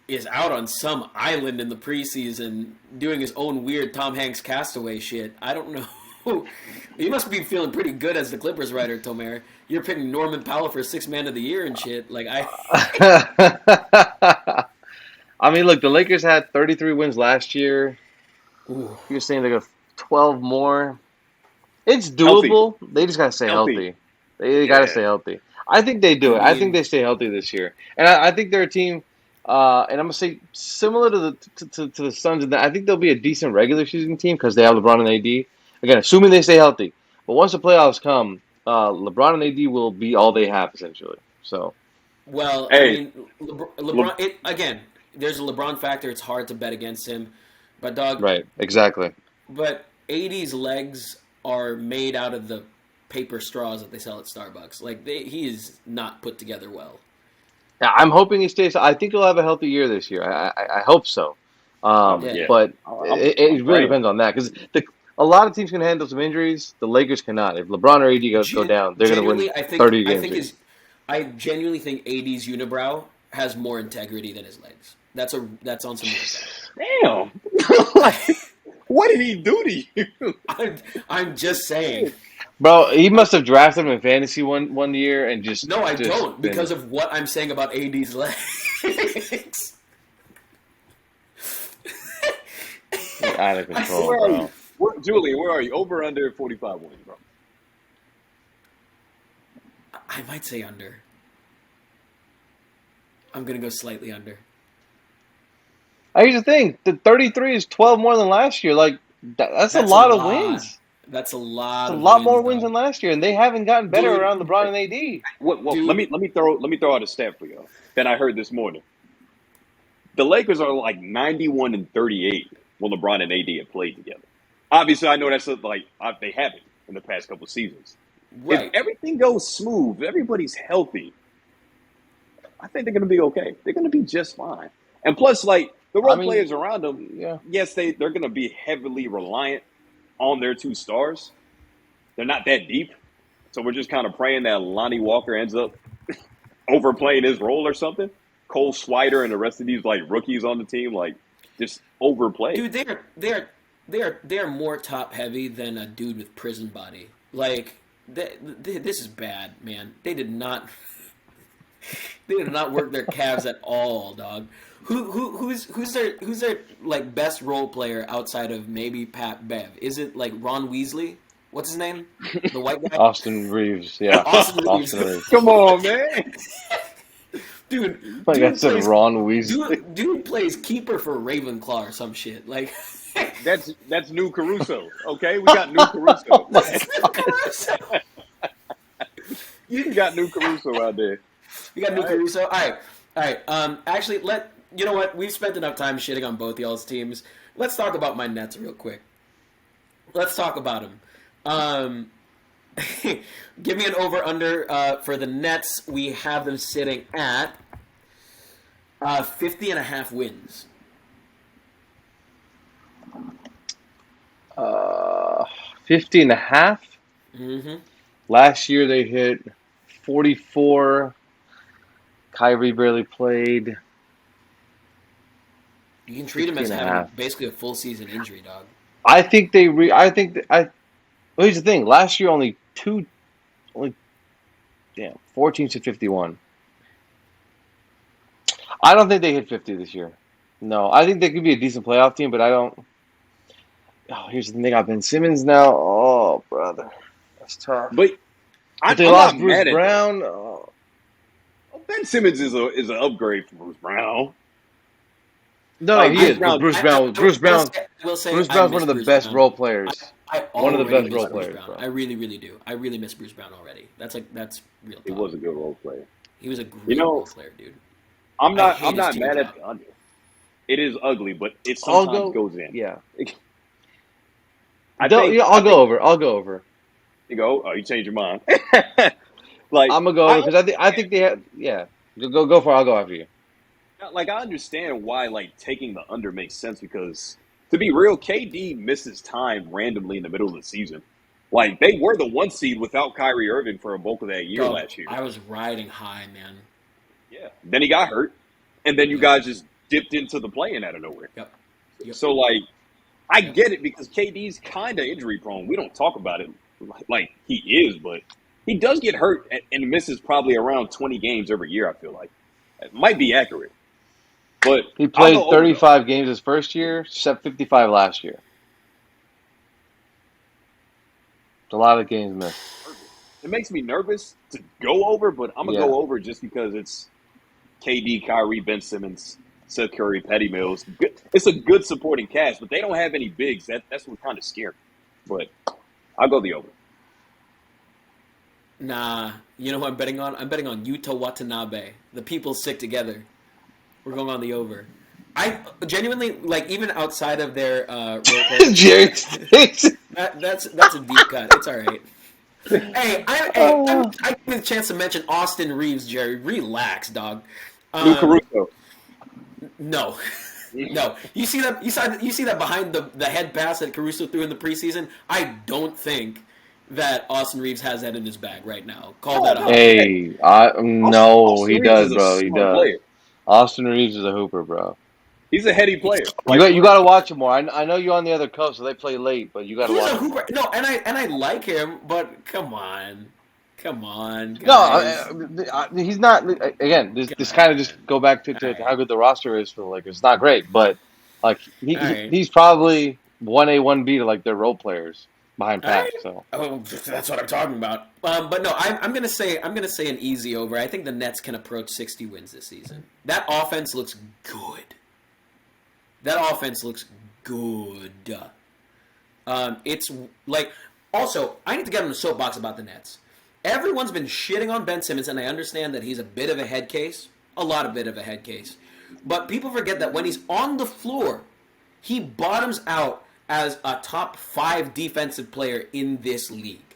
is out on some island in the preseason doing his own weird Tom Hanks Castaway shit. I don't know. You must be feeling pretty good as the Clippers writer, Tomer. You're picking Norman Powell for 6th Man of the Year and shit. Like I mean, look, the Lakers had 33 wins last year. Ooh. You're saying they got 12 more. It's doable. Healthy. They just gotta stay healthy. They Yeah. gotta stay healthy. I think they do it. I think they stay healthy this year, and I think they're a team. And I'm gonna say similar to the Suns, and I think they'll be a decent regular season team because they have LeBron and AD. Again, assuming they stay healthy. But once the playoffs come, LeBron and AD will be all they have essentially. So, well, Hey. I mean, LeBron. Again, there's a LeBron factor. It's hard to bet against him, but dog. right, exactly. But AD's legs are made out of the paper straws that they sell at Starbucks. Like he is not put together well. Yeah, I'm hoping he stays. I think he'll have a healthy year this year. I hope so. Yeah. But it really right. depends on that because a lot of teams can handle some injuries. The Lakers cannot. If LeBron or AD go down, they're going to win 30 games. I genuinely think AD's unibrow has more integrity than his legs. That's on some Damn. What did he do to you? I'm just saying. Bro, he must have drafted him in fantasy one year and just No, I just don't because of what I'm saying about AD's legs. You're out of control, Where are bro. you? Julian, where are you? Over under 45 wins, bro. I might say under. I'm gonna go slightly under. Here's the thing: the 33 is 12 more than last year. Like that's a lot of wins. That's a lot. It's a lot more wins than last year, and they haven't gotten better around LeBron and AD. Well, let me throw out a stat for you that I heard this morning. The Lakers are like 91-38 when LeBron and AD have played together. Obviously, I know that's like they haven't in the past couple seasons. Right. If everything goes smooth, everybody's healthy, I think they're going to be okay. They're going to be just fine. And plus, like the role players around them, yes, they're going to be heavily reliant on their 2 stars. They're not that deep. So we're just kind of praying that Lonnie Walker ends up overplaying his role or something. Cole Swider and the rest of these like rookies on the team like just overplay. Dude, they're more top heavy than a dude with prison body. Like this is bad, man. They did not work their calves at all, dog. Who's their like best role player outside of maybe Pat Bev? Is it like Ron Weasley? What's his name? The white guy? Austin Reeves, yeah. Austin Reeves. Come on, man. Dude, Like I said, Ron Weasley. Dude plays keeper for Ravenclaw or some shit. Like that's new Caruso. Okay, we got new Caruso. You got new Caruso out there. You got new Caruso. All right. Actually, you know what? We've spent enough time shitting on both y'all's teams. Let's talk about my Nets real quick. Let's talk about them. Give me an over-under for the Nets. We have them sitting at 50.5 wins. Uh, 50 and a half. Mm-hmm. Last year they hit 44. Kyrie barely played. You can treat him 50 as and a having half. basically a full season injury, dog. I think they I think well, here's the thing. Last year only 14 to 51. I don't think they hit 50 this year. No, I think they could be a decent playoff team, but I don't. Oh, here's the thing. They got Ben Simmons now. Oh, brother. That's tough. But But they I'm lost not Bruce mad at that. Brown. Oh. Ben Simmons is an upgrade from Bruce Brown. No, Like he Bruce is. But Brown, I will say Bruce I Brown's one miss of the Bruce best Brown. role players. I One of the already best miss role Bruce players, Brown. bro. I really, really do. I really miss Bruce Brown already. That's real he talk. was a good role player. He was a You great role know, player, dude. I'm I not hate I'm his not mad teardrop. at the under. It is ugly, but it I'll sometimes go. goes in. Yeah. I Yeah, think I'll I go think over. I'll go over. you go. Oh, you changed your mind. Like I'm gonna go over I because I think they have. Yeah. Go for it. I'll go after you. I understand why like taking the under makes sense because to be real, KD misses time randomly in the middle of the season. Like they were the one seed without Kyrie Irving for a bulk of that year Dog, last year. I was riding high, man. Yeah. Then he got hurt, and then you Yep. guys just dipped into the play-in out of nowhere. Yep. Yep. So like I Yep. get it because KD's kind of injury prone. We don't talk about it like he is, but he does get hurt and misses probably around 20 games every year. I feel like it might be accurate, but He I'll go played over though. 35 games his first year, except 55 last year. It's a lot of games missed. It makes me nervous to go over, but I'm gonna Yeah. go over just because it's KD, Kyrie, Ben Simmons, Seth Curry, Patty Mills. It's a good supporting cast, but they don't have any bigs. That's what kind of scary. But I'll go the over. Nah, you know who I'm betting on? I'm betting on Yuta Watanabe. The people stick together. We're going on the over. I genuinely like even outside of their role players. Jerry Sticks. That's a deep cut. It's all right. I give you the chance to mention Austin Reeves, Jerry. Relax, dog. Lou Um, Caruso. no, no. You see that? You see that behind the head pass that Caruso threw in the preseason? I don't think that Austin Reeves has that in his bag right now. Call that No. 100. Hey, Hey, no, Austin he Reeves does, is a bro. He smart does. player. Austin Reeves is a hooper, bro. He's a heady He's player. Like You got to watch him more. I know you're on the other coast, so they play late, but you got to he's a watch him hooper. more. No, and I like him, but come on, No, guys. he's not. Again, this kind of just God. go back All to right, how good the roster is for the Lakers. It's not great, but like all right. he's probably 1A 1B to like their role players behind All right. Pat. So Oh, that's what I'm talking about. But no, I'm gonna say an easy over. I think the Nets can approach 60 wins this season. That offense looks good. That offense looks good. It's like also I need to get on the soapbox about the Nets. Everyone's been shitting on Ben Simmons, and I understand that he's a bit of a head case, a lot of bit of a head case. But people forget that when he's on the floor, he bottoms out as a top 5 defensive player in this league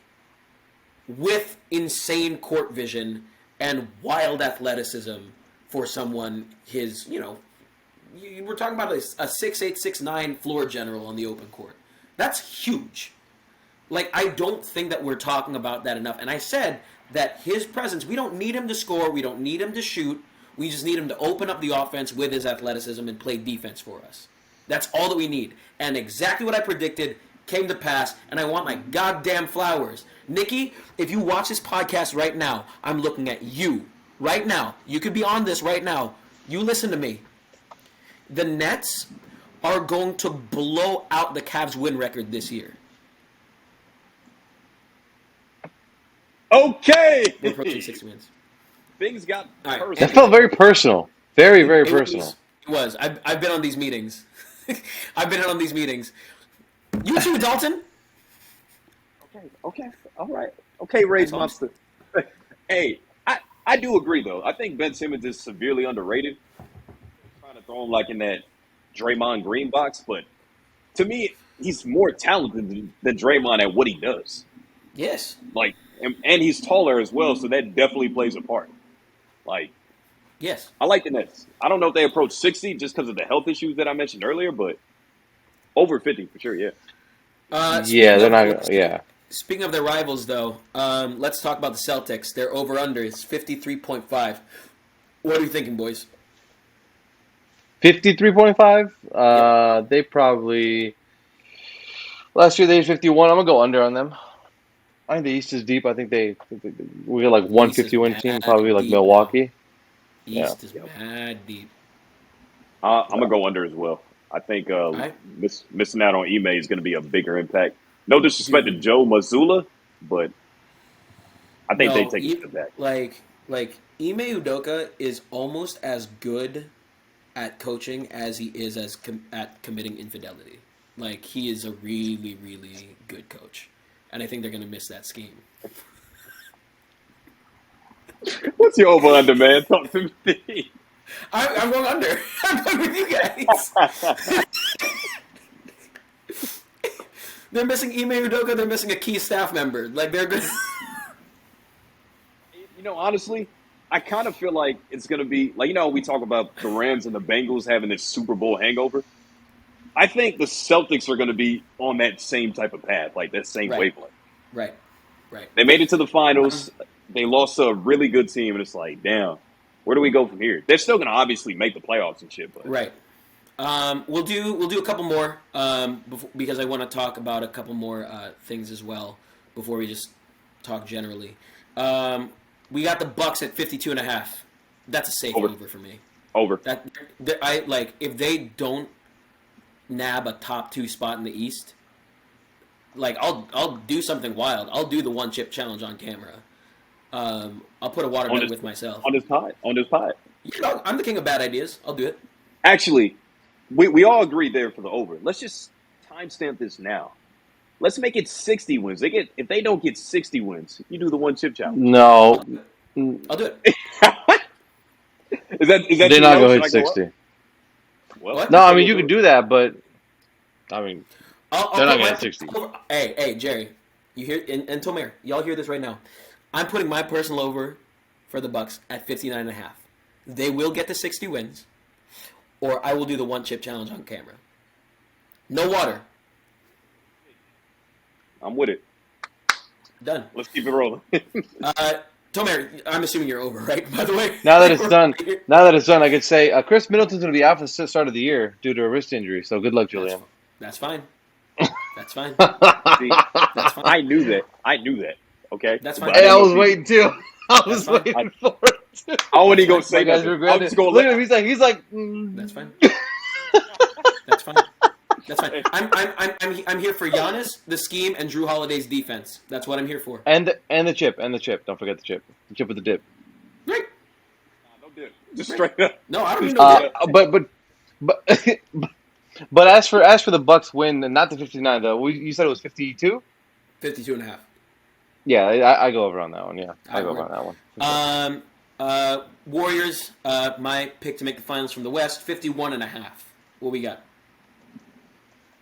with insane court vision and wild athleticism for someone his, we're talking about a 6'8", 6'9" floor general on the open court. That's huge. Like, I don't think that we're talking about that enough. And I said that his presence, we don't need him to score, we don't need him to shoot, we just need him to open up the offense with his athleticism and play defense for us. That's all that we need. And exactly what I predicted came to pass, and I want my goddamn flowers. Nikki, if you watch this podcast right now, I'm looking at you right now. You could be on this right now. You listen to me. The Nets are going to blow out the Cavs win record this year. okay, We're approaching 60 wins. things got All right. that personal. felt very personal, very very It personal. was. It was. I've been on these meetings. I've been on these meetings. You too, Dalton. Okay, all right. Okay, Rage That's all. Monster. Hey, I do agree though. I think Ben Simmons is severely underrated. Trying to throw him like in that Draymond Green box, but to me, he's more talented than Draymond at what he does. Yes. Like, and he's taller as well, so that definitely plays a part. Like, Yes. I like the Nets. I don't know if they approach 60 just because of the health issues that I mentioned earlier, but over 50 for sure, yeah. Yeah, they're not. Yeah, Speaking of their rivals, though, let's talk about the Celtics. Their over/under is 53.5. What are you thinking, boys? 53.5. Yep. They probably last year they had 51. I'm gonna go under on them. I think the East is deep. I think we got like The East is 151 team, probably mad like deep now. Milwaukee. Yeah. East is mad deep. I'm gonna go under as well. I think I missing out on Ime is going to be a bigger impact. No disrespect to dude, Joe Mazzulla, but I think they no, take a step back. like Ime Udoka is almost as good at coaching as he is at committing infidelity. Like he is a really, really good coach, and I think they're gonna miss that scheme. What's your over under, man? Talk to me. I'm going under. I'm going with you guys. They're missing Ime Udoka. They're missing a key staff member. Like they're good. Honestly, I kind of feel like it's going to be like we talk about the Rams and the Bengals having this Super Bowl hangover. I think the Celtics are going to be on that same type of path, like that same Right, wavelength. right, right. They made it to the finals. They lost to a really good team, and it's like, damn, where do we go from here? They're still going to obviously make the playoffs and shit, but Right. We'll do a couple more because I want to talk about a couple more things as well before we just talk generally. We got the Bucks at 52.5. That's a safe over for me. over. I like if they don't nab a top 2 spot in the East. Like I'll do something wild. I'll do the one chip challenge on camera. I'll put a water bet with myself. On this pod. I'm the king of bad ideas. I'll do it. Actually, we all agreed there for the over. Let's just timestamp this now. Let's make it 60 wins. If they don't get 60 wins, you do the one chip challenge. No, I'll do it. Is that they're not gonna hit 60. Well, What? No, I mean you could do that, but I mean I'll they're not put gonna my hit 60. Hey, Jerry, you hear? And Tomer, y'all hear this right now? I'm putting my personal over for the Bucks at 59.5. They will get to 60 wins, or I will do the one chip challenge on camera. No water. I'm with it. Done. Let's keep it rolling. Tomer, I'm assuming you're over, right? By the way. Now that it's done, I could say Chris Middleton's going to be out for the start of the year due to a wrist injury. So good luck, Julian. That's fine. That's fine. See, That's fine. I knew that. Okay, That's fine. But Hey, I was waiting too. I was That's fine. waiting for it. Too. I wasn't even gonna say You guys nothing. regret I'm it. just gonna Look let. at him. He's like. That's fine. That's fine. That's fine. I'm here for Giannis, the scheme, and Drew Holiday's defense. That's what I'm here for. And the chip. Don't forget the chip. The chip with the dip. Right. No dip. Just straight up. No, I don't even know. But as for the Bucks win, and not the 59 though. You said it was 52. 52.5. Yeah, I go over on that one. Yeah, I go over on that one. Warriors, my pick to make the finals from the West, 51.5. What we got?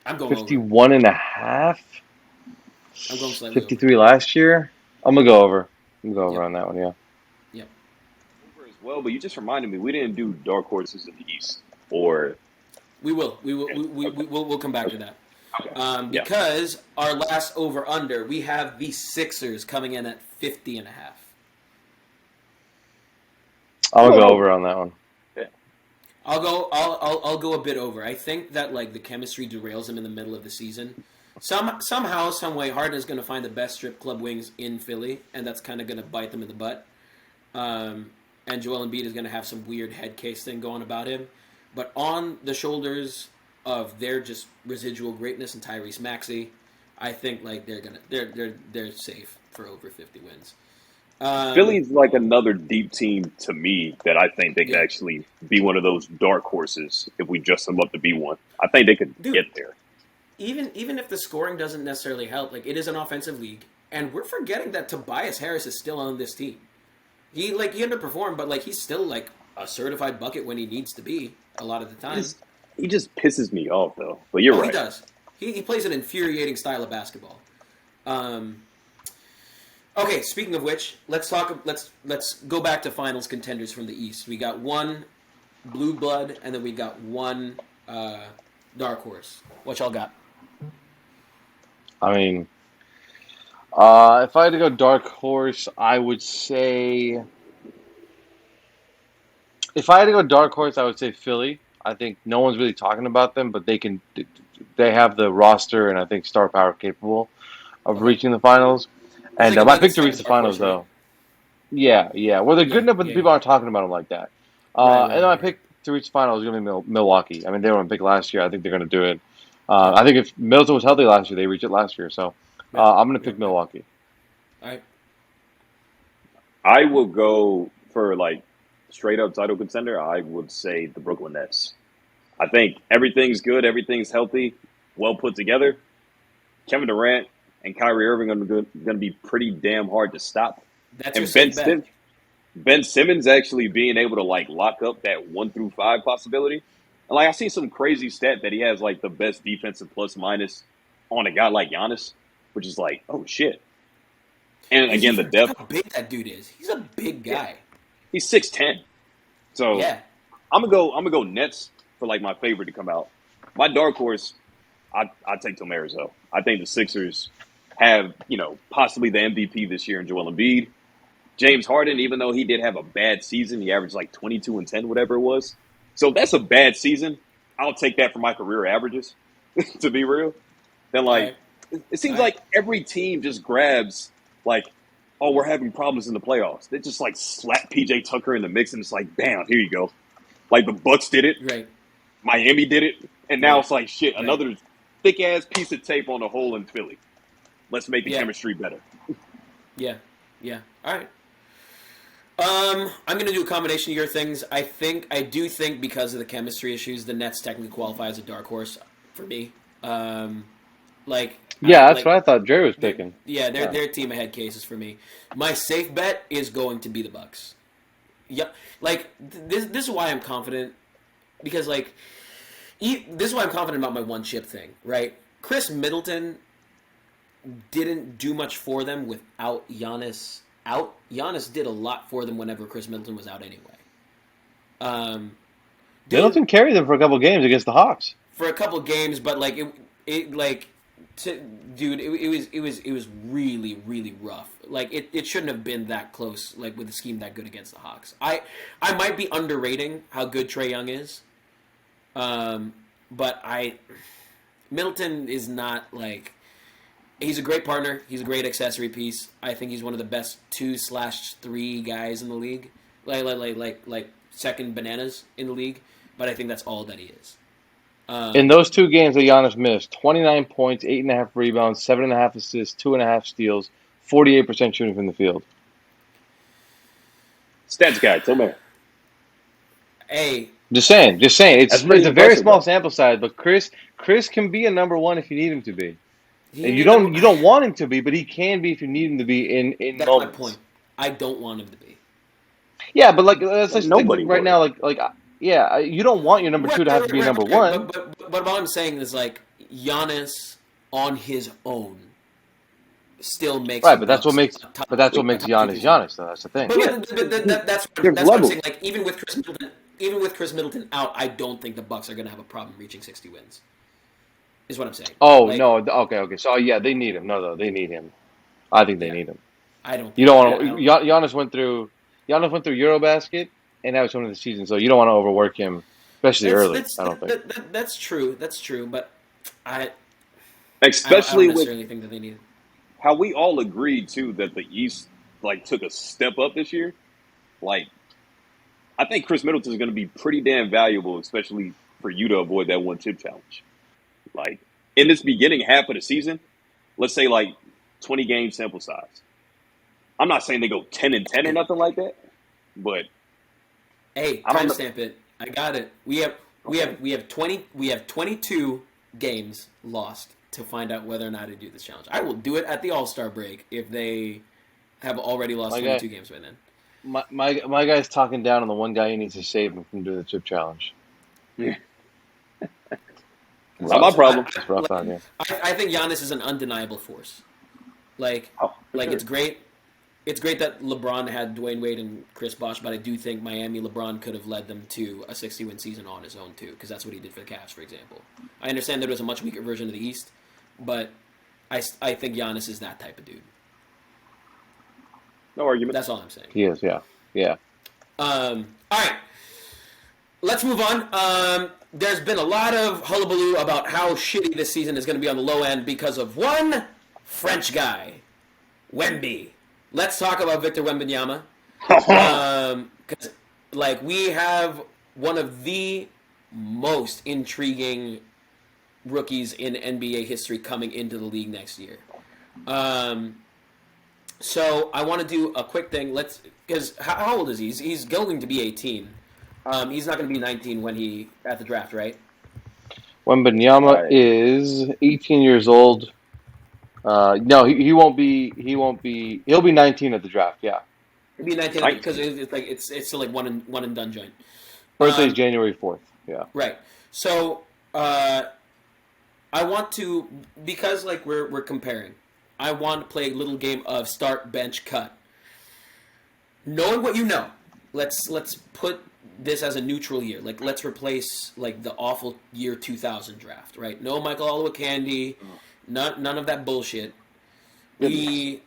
I'm going 51 and a half. I'm going slightly 53 last year. I'm gonna go over. I'm gonna go over on that one. Yeah. Yep. Over as well, but you just reminded me we didn't do dark horses in the East. Or We will. We'll come back to that. Because our last over under, we have the Sixers coming in at 50.5. I'm gonna go over on that one. I'll go a bit over. I think that like the chemistry derails him in the middle of the season. Somehow, some way, Harden is going to find the best strip club wings in Philly, and that's kind of going to bite them in the butt. And Joel Embiid is going to have some weird head case thing going about him. But on the shoulders of their just residual greatness and Tyrese Maxey, I think like they're safe for over 50 wins. Philly's like another deep team to me that I think they could actually be one of those dark horses if we dress them up to be one. I think they could get there. Even if the scoring doesn't necessarily help, like it is an offensive league, and we're forgetting that Tobias Harris is still on this team. He underperformed, but like he's still like a certified bucket when he needs to be a lot of the time. He just pisses me off though. But you're right. He does. He plays an infuriating style of basketball. Okay, speaking of which, let's go back to finals contenders from the East. We got one blue blood, and then we got one dark horse. What y'all got? I mean, if I had to go dark horse, I would say. If I had to go dark horse, I would say Philly. I think no one's really talking about them, but they can. They have the roster and I think star power capable of Okay. reaching the finals. So And they could be my like a pick to reach second the dark horse, finals, right? though. Yeah, yeah. Well, they're good Yeah, enough, but yeah, people yeah. aren't talking about them like that. Right, And right, then my right, right. pick to reach the finals is going to be Milwaukee. I mean, they were on pick last year. I think they're going to do it. Yep, I think if Middleton was healthy last year, they reached it last year. So yep, I'm going to yep, pick yep. Milwaukee. All right. I will go for like straight up title contender. I would say the Brooklyn Nets. I think everything's good, everything's healthy, well put together. Kevin Durant and Kyrie Irving are going to be pretty damn hard to stop. That's your And safe bet. Ben Simmons actually being able to like lock up that 1 through 5 possibility. And like I see some crazy stat that he has like the best defensive plus minus on a guy like Giannis, which is like, oh shit. And You again, the forget depth. how big that dude is. He's a big Yeah, guy. he's 6'10". So Yeah. I'm gonna go Nets for like my favorite to come out. My dark horse, I take Tomares though. I think the Sixers have, possibly the MVP this year in Joel Embiid. James Harden, even though he did have a bad season, he averaged like 22 and 10, whatever it was. So if that's a bad season, I'll take that for my career averages, to be real. Then All like right. it All seems right. like every team just grabs like, oh, we're having problems in the playoffs. They just like slap PJ Tucker in the mix and it's like, bam, here you go. Like the Bucks did it, Right. Miami did it, and now Right. it's like shit, Right. another thick ass piece of tape on a hole in Philly. Let's make the Yeah. chemistry better. Yeah. Yeah. All right. I'm gonna do a combination of your things. I do think because of the chemistry issues, the Nets technically qualify as a dark horse for me. Um, like I Yeah, that's what like I thought Jerry was they're, picking. yeah, Yeah. their team ahead cases for me. My safe bet is going to be the Bucks. Yep. Like this is why I'm confident because this is why I'm confident about my one chip thing. Right. Chris Middleton didn't do much for them without Giannis out. Giannis did a lot for them whenever Chris Middleton was out anyway. Um, Dame Middleton carried them for a couple games against the Hawks. for a couple games, but like it like, dude, it was really really rough. Like it shouldn't have been that close. Like with a scheme that good against the Hawks, I might be underrating how good Trae Young is. But Middleton is not like. He's a great partner. He's a great accessory piece. I think he's one of the best 2/3 guys in the league. Like second bananas in the league. But I think that's all that he is. In Um, those two games that Giannis missed, 29 points, 8.5 rebounds, 7.5 assists, 2.5 steals, 48% shooting from the field. Stats guy, Tomares. hey, Just saying, just saying. That's It's pretty a very impressive small though. sample size, but Chris can be a number one if you need him to be. he And ain't a number. you don't want him to be, but he can be if you need him to be in That's my point. moments. I don't want him to be. Yeah, but like let's just think Nobody right would. now, yeah, you don't want your number Right, two to have right, to be right, number right, right. one. But what I'm saying is like Giannis on his own still makes Right, the Bucks a top, but that's what a makes top two Giannis contender. Giannis. Though that's the thing. Yeah, there's That's what I'm levels. saying. Like even with Chris Middleton out, I don't think the Bucks are going to have a problem reaching 60 wins. Is what I'm saying. Oh Like, no, okay. So yeah, they need him. No, they need him. I think they yeah, need him. I don't You think. don't want I to. don't. Giannis went through EuroBasket, and that was one of the season. So you don't want to overwork him, especially early. I don't think. That's true. That's true. But I I don't Especially with necessarily think that they need. how we all agreed too that the East like took a step up this year. Like I think Chris Middleton is going to be pretty damn valuable, especially for you to avoid that one chip challenge. Like in this beginning half of the season, let's say like 20 game sample size. I'm not saying they go 10 and 10 or nothing like that, but Hey, I don't know. timestamp it. I got it. Okay. We have 22 games lost to find out whether or not to do this challenge. I will do it at the All-Star break if they have already lost My 22 guy, games by then. my guy's talking down on the one guy he needs to save him from doing the chip challenge. Yeah. Not my Listen, problem. It's rough out here. I think Giannis is an undeniable force. Like, Oh, for like sure. it's great. It's great that LeBron had Dwayne Wade and Chris Bosh, but I do think Miami LeBron could have led them to a 60-win season on his own too, because that's what he did for the Cavs, for example. I understand that it was a much weaker version of the East, but I think Giannis is that type of dude. No argument. That's all I'm saying. He is, yeah. All right. Let's move on. There's been a lot of hullabaloo about how shitty this season is going to be on the low end because of one French guy, Wemby. Let's talk about Victor Wembanyama. Because, we have one of the most intriguing rookies in NBA history coming into the league next year. So I want to do a quick thing. Because how old is he? He's going to be 18. He's not going to be 19 when he at the draft, right? Wembanyama is 18 years old. No, he won't be. He won't be. He'll be 19 at the draft. Yeah. He'll be 19 because it's still like one and done joint. Birthday is January 4th. Yeah. Right. So I want to, because we're comparing, I want to play a little game of start, bench, cut. Knowing what you know, let's put this as a neutral year. Let's replace the awful year 2000 draft, right? No Michael Olowokandi, none of that bullshit. We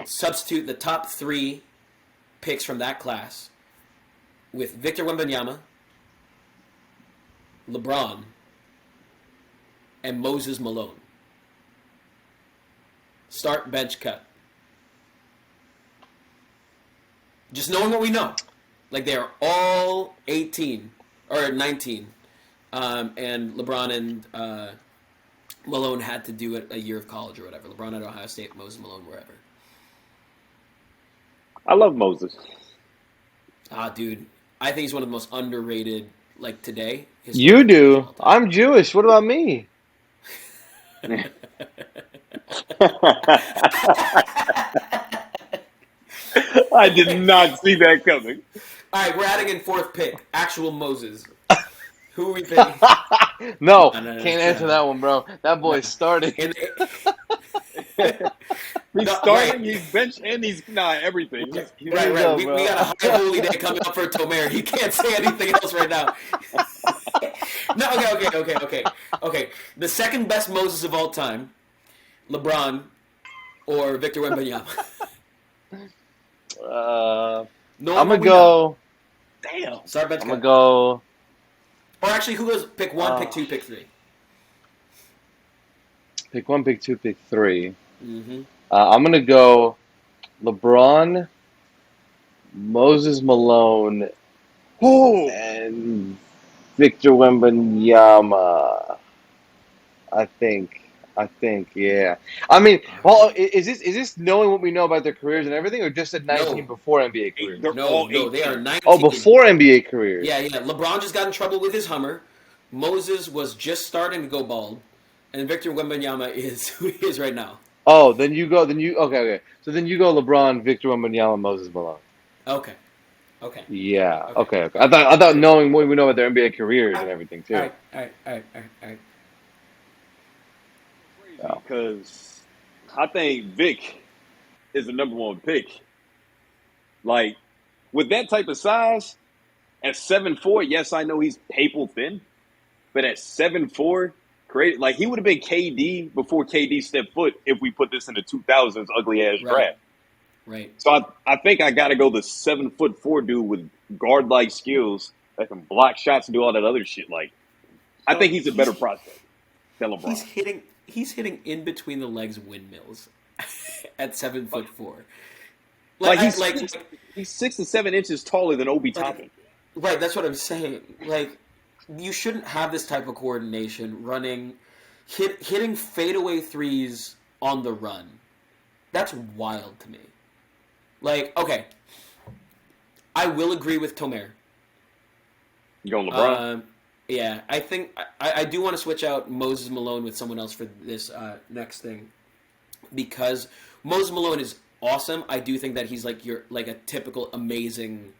substitute the top 3 picks from that class with Victor Wembanyama, LeBron, and Moses Malone. Start, bench, cut. Just knowing what we know. They're all 18 or 19. And LeBron and Malone had to do it a year of college or whatever. LeBron at Ohio State, Moses Malone wherever. I love Moses. Dude. I think he's one of the most underrated, today. You do. I'm Jewish. What about me? I did not see that coming. All right, we're adding in 4th pick. Actual Moses. Who are we picking? No, can't answer that one, bro. That boy's starting. He's starting, he's bench, and he's everything. Right. We got a high holy day coming up for Tomer. He can't say anything else right now. No, okay. The second best Moses of all time, LeBron or Victor Wembanyama? I'm gonna go. Damn. Sorry, bench. I'm gonna go. Or actually, who goes pick 1, pick 2, pick 3? Pick 1, pick 2, pick 3. Mm-hmm. I'm gonna go LeBron, Moses Malone, and Victor Wembanyama. I think, yeah. I mean, is this knowing what we know about their careers and everything, or just at 19 before NBA careers? No, they are 19. Oh, before NBA careers. Yeah. LeBron just got in trouble with his Hummer. Moses was just starting to go bald, and Victor Wembanyama is who he is right now. Oh, then you go. Okay. So then you go LeBron, Victor Wembanyama, Moses Malone. Okay. Yeah. Okay. I thought knowing what we know about their NBA careers and everything too. All right. Because I think Vic is the number 1 pick. With that type of size, at 7'4", yes, I know he's paper thin, but at 7'4", he would have been KD before KD stepped foot if we put this in the 2000s ugly ass draft. Right. So I think I got to go the 7'4" dude with guard like skills that can block shots and do all that other shit. I think he's a better prospect than LeBron. He's hitting in between the legs windmills at 7'4". He's 6 to 7 inches taller than Obi Toppin. Right, that's what I'm saying. You shouldn't have this type of coordination hitting fadeaway threes on the run. That's wild to me. Okay, I will agree with Tomer. You going LeBron? Yeah, I think I do want to switch out Moses Malone with someone else for this next thing, because Moses Malone is awesome. I do think that he's a typical amazing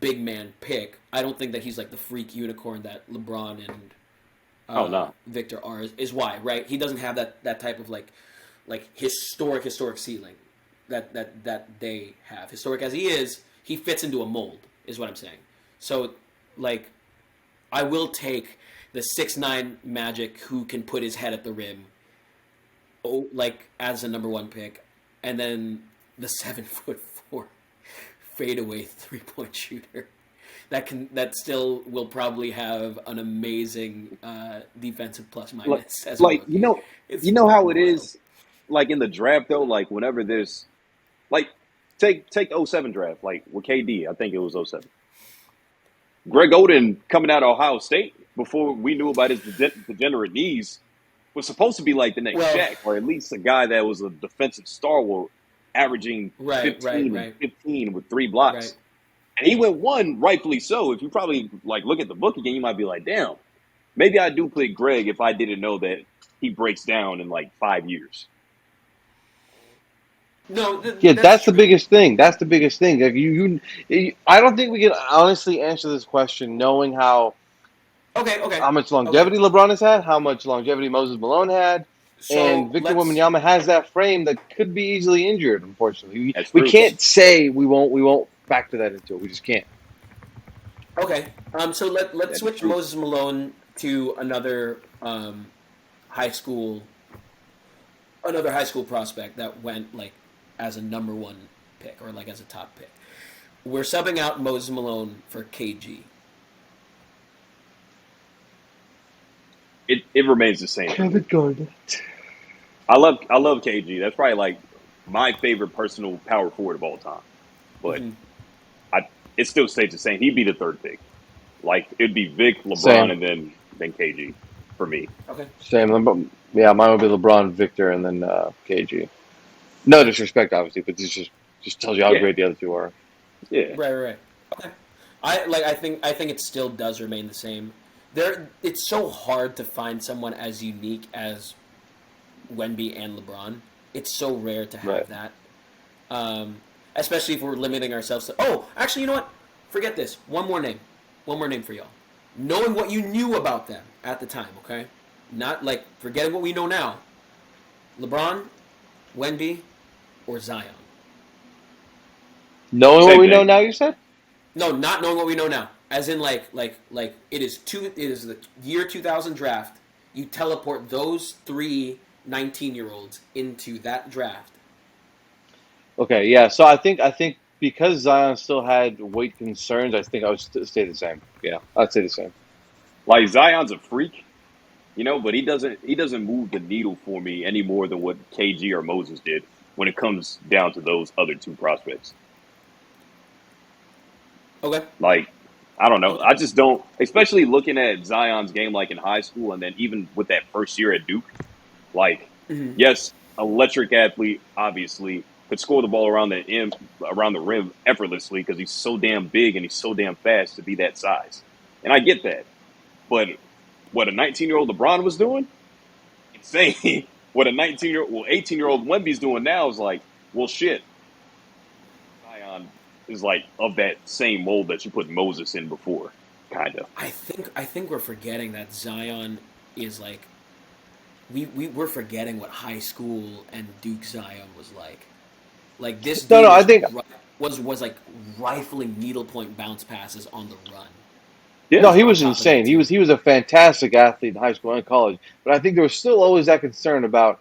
big man pick. I don't think that he's the freak unicorn that LeBron and Victor are. Is why, right? He doesn't have that type of historic ceiling that they have. Historic as he is, he fits into a mold. Is what I'm saying. So I will take the 6'9" Magic who can put his head at the rim as a number one pick, and then the 7'4" fadeaway 3-point shooter that still will probably have an amazing defensive plus Like, minus as a like rookie. It's you know how it fucking wild. is, like in the draft though. Like whenever there's like take the '07 draft, like with KD, I think it was '07. Greg Oden coming out of Ohio State before we knew about his degenerate knees was supposed to be like the next Well, Shaq, or at least a guy that was a defensive stalwart, averaging right, 15 and right, 15 with 3 right. blocks. And he went one, rightfully so. If you probably like look at the book again, you might be like, damn, maybe I do pick Greg if I didn't know that he breaks down in like 5 years. No, Yeah, that's that's the true. biggest thing. That's the biggest thing. Like I don't think we can honestly answer this question knowing Okay, how much okay. longevity LeBron has had, how much longevity Moses Malone had, and So Victor let's. Wembanyama has that frame that could be easily injured. Unfortunately, That's we true. can't say we won't factor that into it. We just can't. Okay. So let's That is switch true. Moses Malone to high school another high school prospect that went like as a number one pick or like as a top pick. We're subbing out Moses Malone for KG. It remains the same for me. Kevin Garnett. I love KG. That's probably like my favorite personal power forward of all time. But Mm-hmm. I it still stays the same. He'd be the third pick. Like it'd be Vic, LeBron, Same, and then KG for me. Okay. same. Yeah, mine would be LeBron, Victor, and then KG. No disrespect, obviously, but this just tells you how Yeah, great the other two are. yeah. Right. Okay. I think it still does remain the same. It's so hard to find someone as unique as Wemby and LeBron. It's so rare to Right. have that. Especially if we're limiting ourselves to. Oh, actually, you know what? Forget this. One more name. One more name for y'all. Knowing what you knew about them at the time, okay? Not like forgetting what we know now. LeBron, Wemby, or Zion. Knowing what Same we know thing. now, you said? No, not knowing what we know now. As in, like it is the year 2000 draft. You teleport those three 19-year-olds into that draft. Okay, yeah. So I think because Zion still had weight concerns, I think I would stay the same. Yeah, I'd say the same. Like Zion's a freak, but he doesn't move the needle for me any more than what KG or Moses did when it comes down to those other two prospects. Okay. Like, I don't know. Okay. I just don't, especially looking at Zion's game like in high school and then even with that first year at Duke. Like, Mm-hmm. yes, electric athlete, obviously, could score the ball around the rim effortlessly because he's so damn big and he's so damn fast to be that size. And I get that. But what a 19-year-old LeBron was doing, insane. What a 18-year-old Wemby's doing now is like, well, shit. Zion is like of that same mold that you put Moses in before, kind of. I think we're forgetting that Zion is like we're forgetting what high school and Duke Zion was like. Like this No, no. dude I think was like rifling needlepoint bounce passes on the run. Yeah. no. He On was top of that insane. He too. was a fantastic athlete in high school and college. But I think there was still always that concern about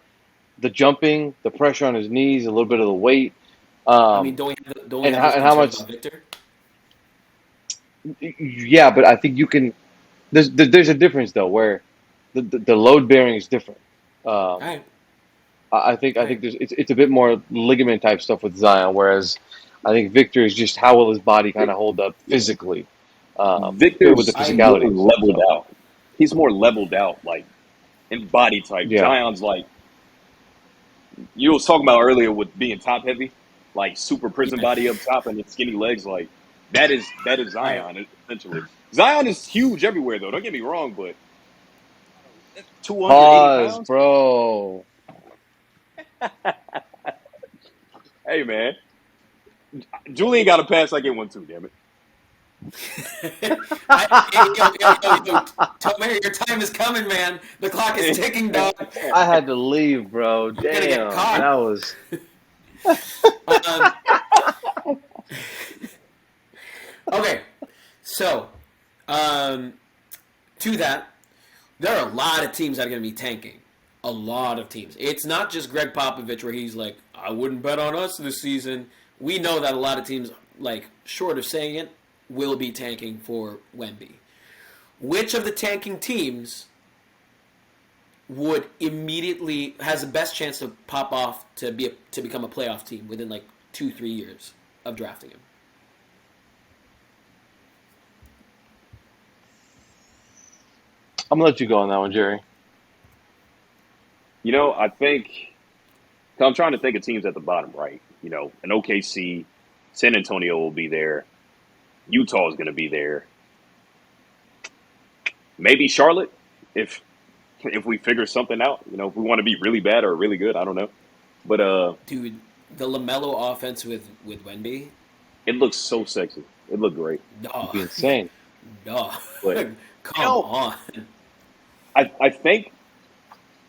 the jumping, the pressure on his knees, a little bit of the weight, I mean, um, don't we and have those how concerns much. about Victor? Yeah, but I think you can. There's a difference though, where the load bearing is different. All Um, right, I think it's a bit more ligament type stuff with Zion, whereas I think Victor is just how will his body kind of hold up physically, with the Victor's I more physicality and stuff. leveled So out. He's more leveled out, like in body type. yeah, Zion's like you was talking about earlier with being top heavy, like super prison yeah, body up top and the skinny legs. Like that is all right. Zion essentially. Zion is huge everywhere though. Don't get me wrong, but 280 pause, pounds. bro. Hey man, Julian got a pass. I get one too. Damn it. Yo, Tomer, your time is coming, man. The clock is ticking, dog. I had to leave, bro. You're gonna get Damn, caught. that was. Um, okay, so um, to that, there are a lot of teams that are going to be tanking. A lot of teams. It's not just Greg Popovich where he's like, I wouldn't bet on us this season. We know that a lot of teams, like, short of saying it, will be tanking for Wemby. Which of the tanking teams would immediately has the best chance to pop off to become a playoff team within like 2-3 years of drafting him? I'm gonna let you go on that one, Jerry. You know, I think I'm trying to think of teams at the bottom, right? You know, an OKC, San Antonio will be there. Utah is going to be there. Maybe Charlotte, if we figure something out. You know, if we want to be really bad or really good, I don't know. But dude, the LaMelo offense with Wemby, it looks so sexy. It looked great. It'd be insane. No, But, come on. I think,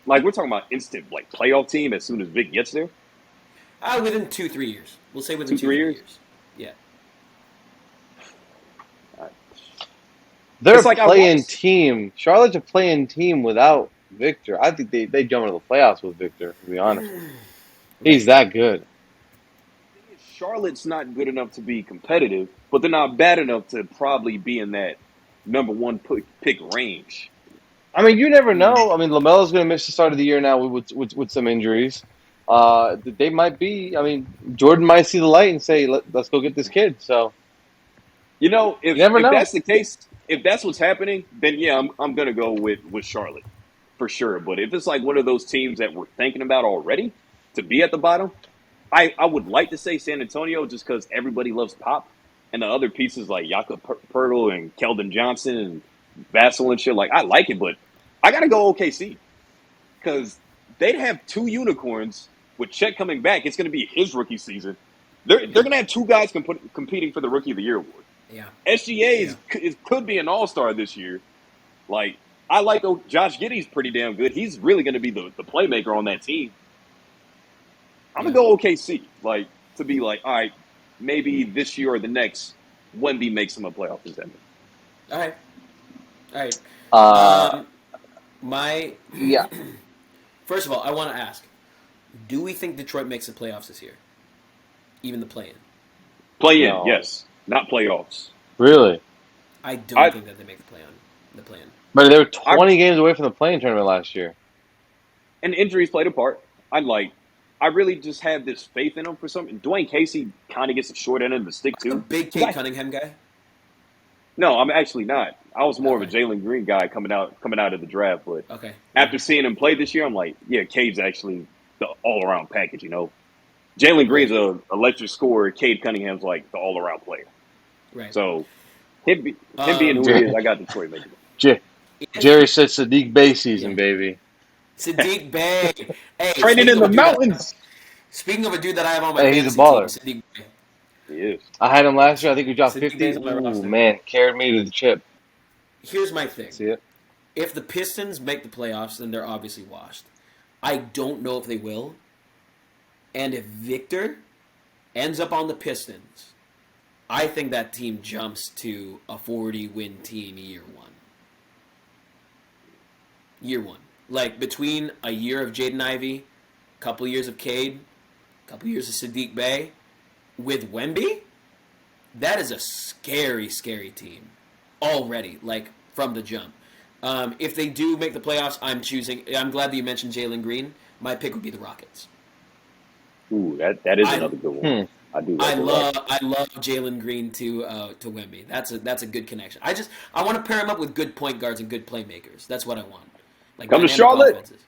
like, we're talking about instant like playoff team as soon as Vic gets there. Within 2-3 years. We'll say within 2-3 years? Yeah. They're It's like a playing team. Charlotte's a playing team without Victor. I think they jump into the playoffs with Victor, to be honest. He's that good. Charlotte's not good enough to be competitive, but they're not bad enough to probably be in that number one pick range. I mean, you never know. I mean, LaMelo's going to miss the start of the year now with some injuries. They might be. I mean, Jordan might see the light and say, "Let's go get this kid." So, you know, if never know. That's the case, if that's what's happening, then yeah, I'm gonna go with Charlotte for sure. But if it's like one of those teams that we're thinking about already to be at the bottom, I would like to say San Antonio just because everybody loves Pop, and the other pieces like Jakob Poeltl and Keldon Johnson and Vassell and shit. Like, I like it, but I gotta go OKC because they'd have two unicorns with Chet coming back. It's gonna be his rookie season. They're gonna have two guys competing for the Rookie of the Year award. Yeah. SGA could be an all-star this year. Like, I like Josh Giddey's pretty damn good. He's really going to be the playmaker on that team. I'm going to go OKC, like, to be like, all right, maybe this year or the next, Wemby makes him a playoff contender. All right. Yeah. First of all, I want to ask, do we think Detroit makes the playoffs this year? Even the play-in? Play-in, No. yes. Not playoffs. Really? I don't think that they make the play-in. But they were 20 games away from the play-in tournament last year. And injuries played a part. I really just have this faith in them for something. Dwayne Casey kind of gets the short end of the stick, too. A big Kate Cunningham guy? No, I'm actually not. I was more of a Jalen Green guy coming out of the draft. But after seeing him play this year, I'm like, yeah, Cade's actually the all-around package, you know. Jalen Green's a electric scorer. Cade Cunningham's like the all-around player. Right. So him being who he is, I got Detroit making it. Jerry said Sadiq Bey season, baby. Sadiq Bey. Hey, training in the mountains. Speaking of a dude that I have on my Hey, fantasy he's a baller. team, Sadiq Bey. He is. I had him last year. I think we dropped Sadiq 50. Bey's on my roster. Ooh, man, carried me to the chip. Here's my thing. See it? If the Pistons make the playoffs, then they're obviously washed. I don't know if they will. And if Victor ends up on the Pistons, I think that team jumps to a 40-win team year one. Year one. Like, between a year of Jaden Ivey, a couple years of Cade, a couple years of Sadiq Bey, with Wemby, that is a scary, scary team already, like, from the jump. If they do make the playoffs, I'm glad that you mentioned Jalen Green. My pick would be the Rockets. Ooh, that is another good one. I do. I love Jalen Green to Wemby. That's a good connection. I want to pair him up with good point guards and good playmakers. That's what I want. Like, come to dynamic Charlotte. Offenses.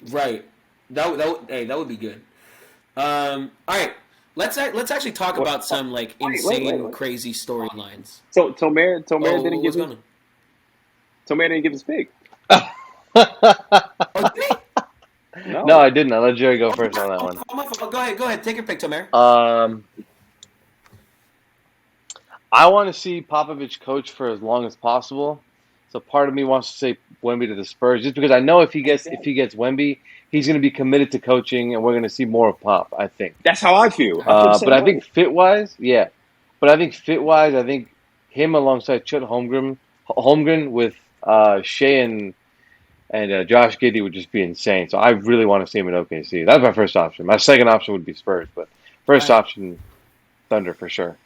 Right. That would be good. All right. Let's actually talk about some like insane, crazy storylines. So Tomer didn't give his. Tomer didn't give his pick. Oh, did he? No, I didn't. I let Jerry go first on that one. Go ahead. Take your pick, Tomer. I want to see Popovich coach for as long as possible. So part of me wants to say Wemby to the Spurs, just because I know if he gets Wemby, he's going to be committed to coaching, and we're going to see more of Pop. I think that's how I feel. But I think fit wise, yeah. But I think fit wise, I think him alongside Chet Holmgren with Shea and and Josh Giddey would just be insane. So I really want to see him in OKC. That's my first option. My second option would be Spurs, but first option, Thunder for sure.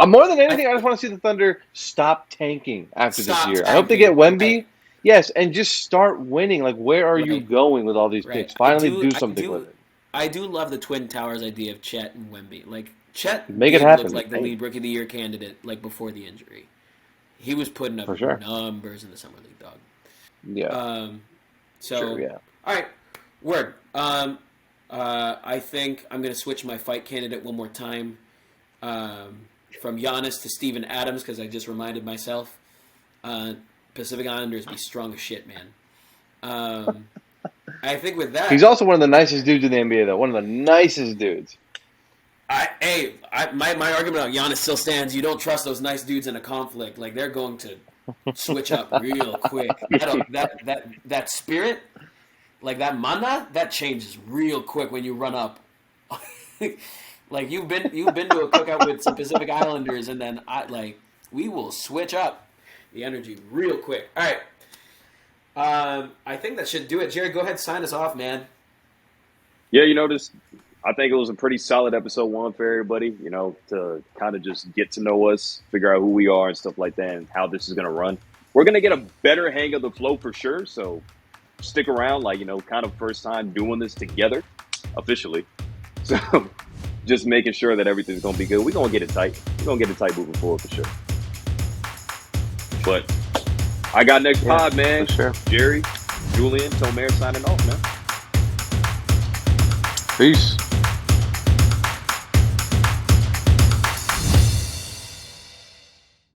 More than anything, I just want to see the Thunder stop tanking after this year. I hope they get Wemby. Yes, and just start winning. Like, where are you going with all these picks? Finally, do something with it. I do love the Twin Towers idea of Chet and Wemby. Like, Chet make it happen. Looked like the lead Rookie of the Year candidate, like, before the injury. He was putting up numbers in the Summer League, dog. Yeah. All right. Word. I think I'm going to switch my fight candidate one more time. From Giannis to Steven Adams, because I just reminded myself. Pacific Islanders be strong as shit, man. I think with that... He's also one of the nicest dudes in the NBA, though. One of the nicest dudes. My argument about Giannis still stands. You don't trust those nice dudes in a conflict. Like, they're going to switch up real quick. That spirit, like that mana, that changes real quick when you run up. Like, you've been to a cookout with some Pacific Islanders, and then we will switch up the energy real quick. All right. I think that should do it. Jerry, go ahead, sign us off, man. Yeah, I think it was a pretty solid episode 1 for everybody, to kind of just get to know us, figure out who we are and stuff like that, and how this is going to run. We're going to get a better hang of the flow for sure, so stick around, kind of first time doing this together, officially. So just making sure that everything's going to be good. We're going to get it tight. We're going to get it tight moving forward for sure. But I got next pod, man. For sure. Jerry, Julian, Tomer signing off, man. Peace.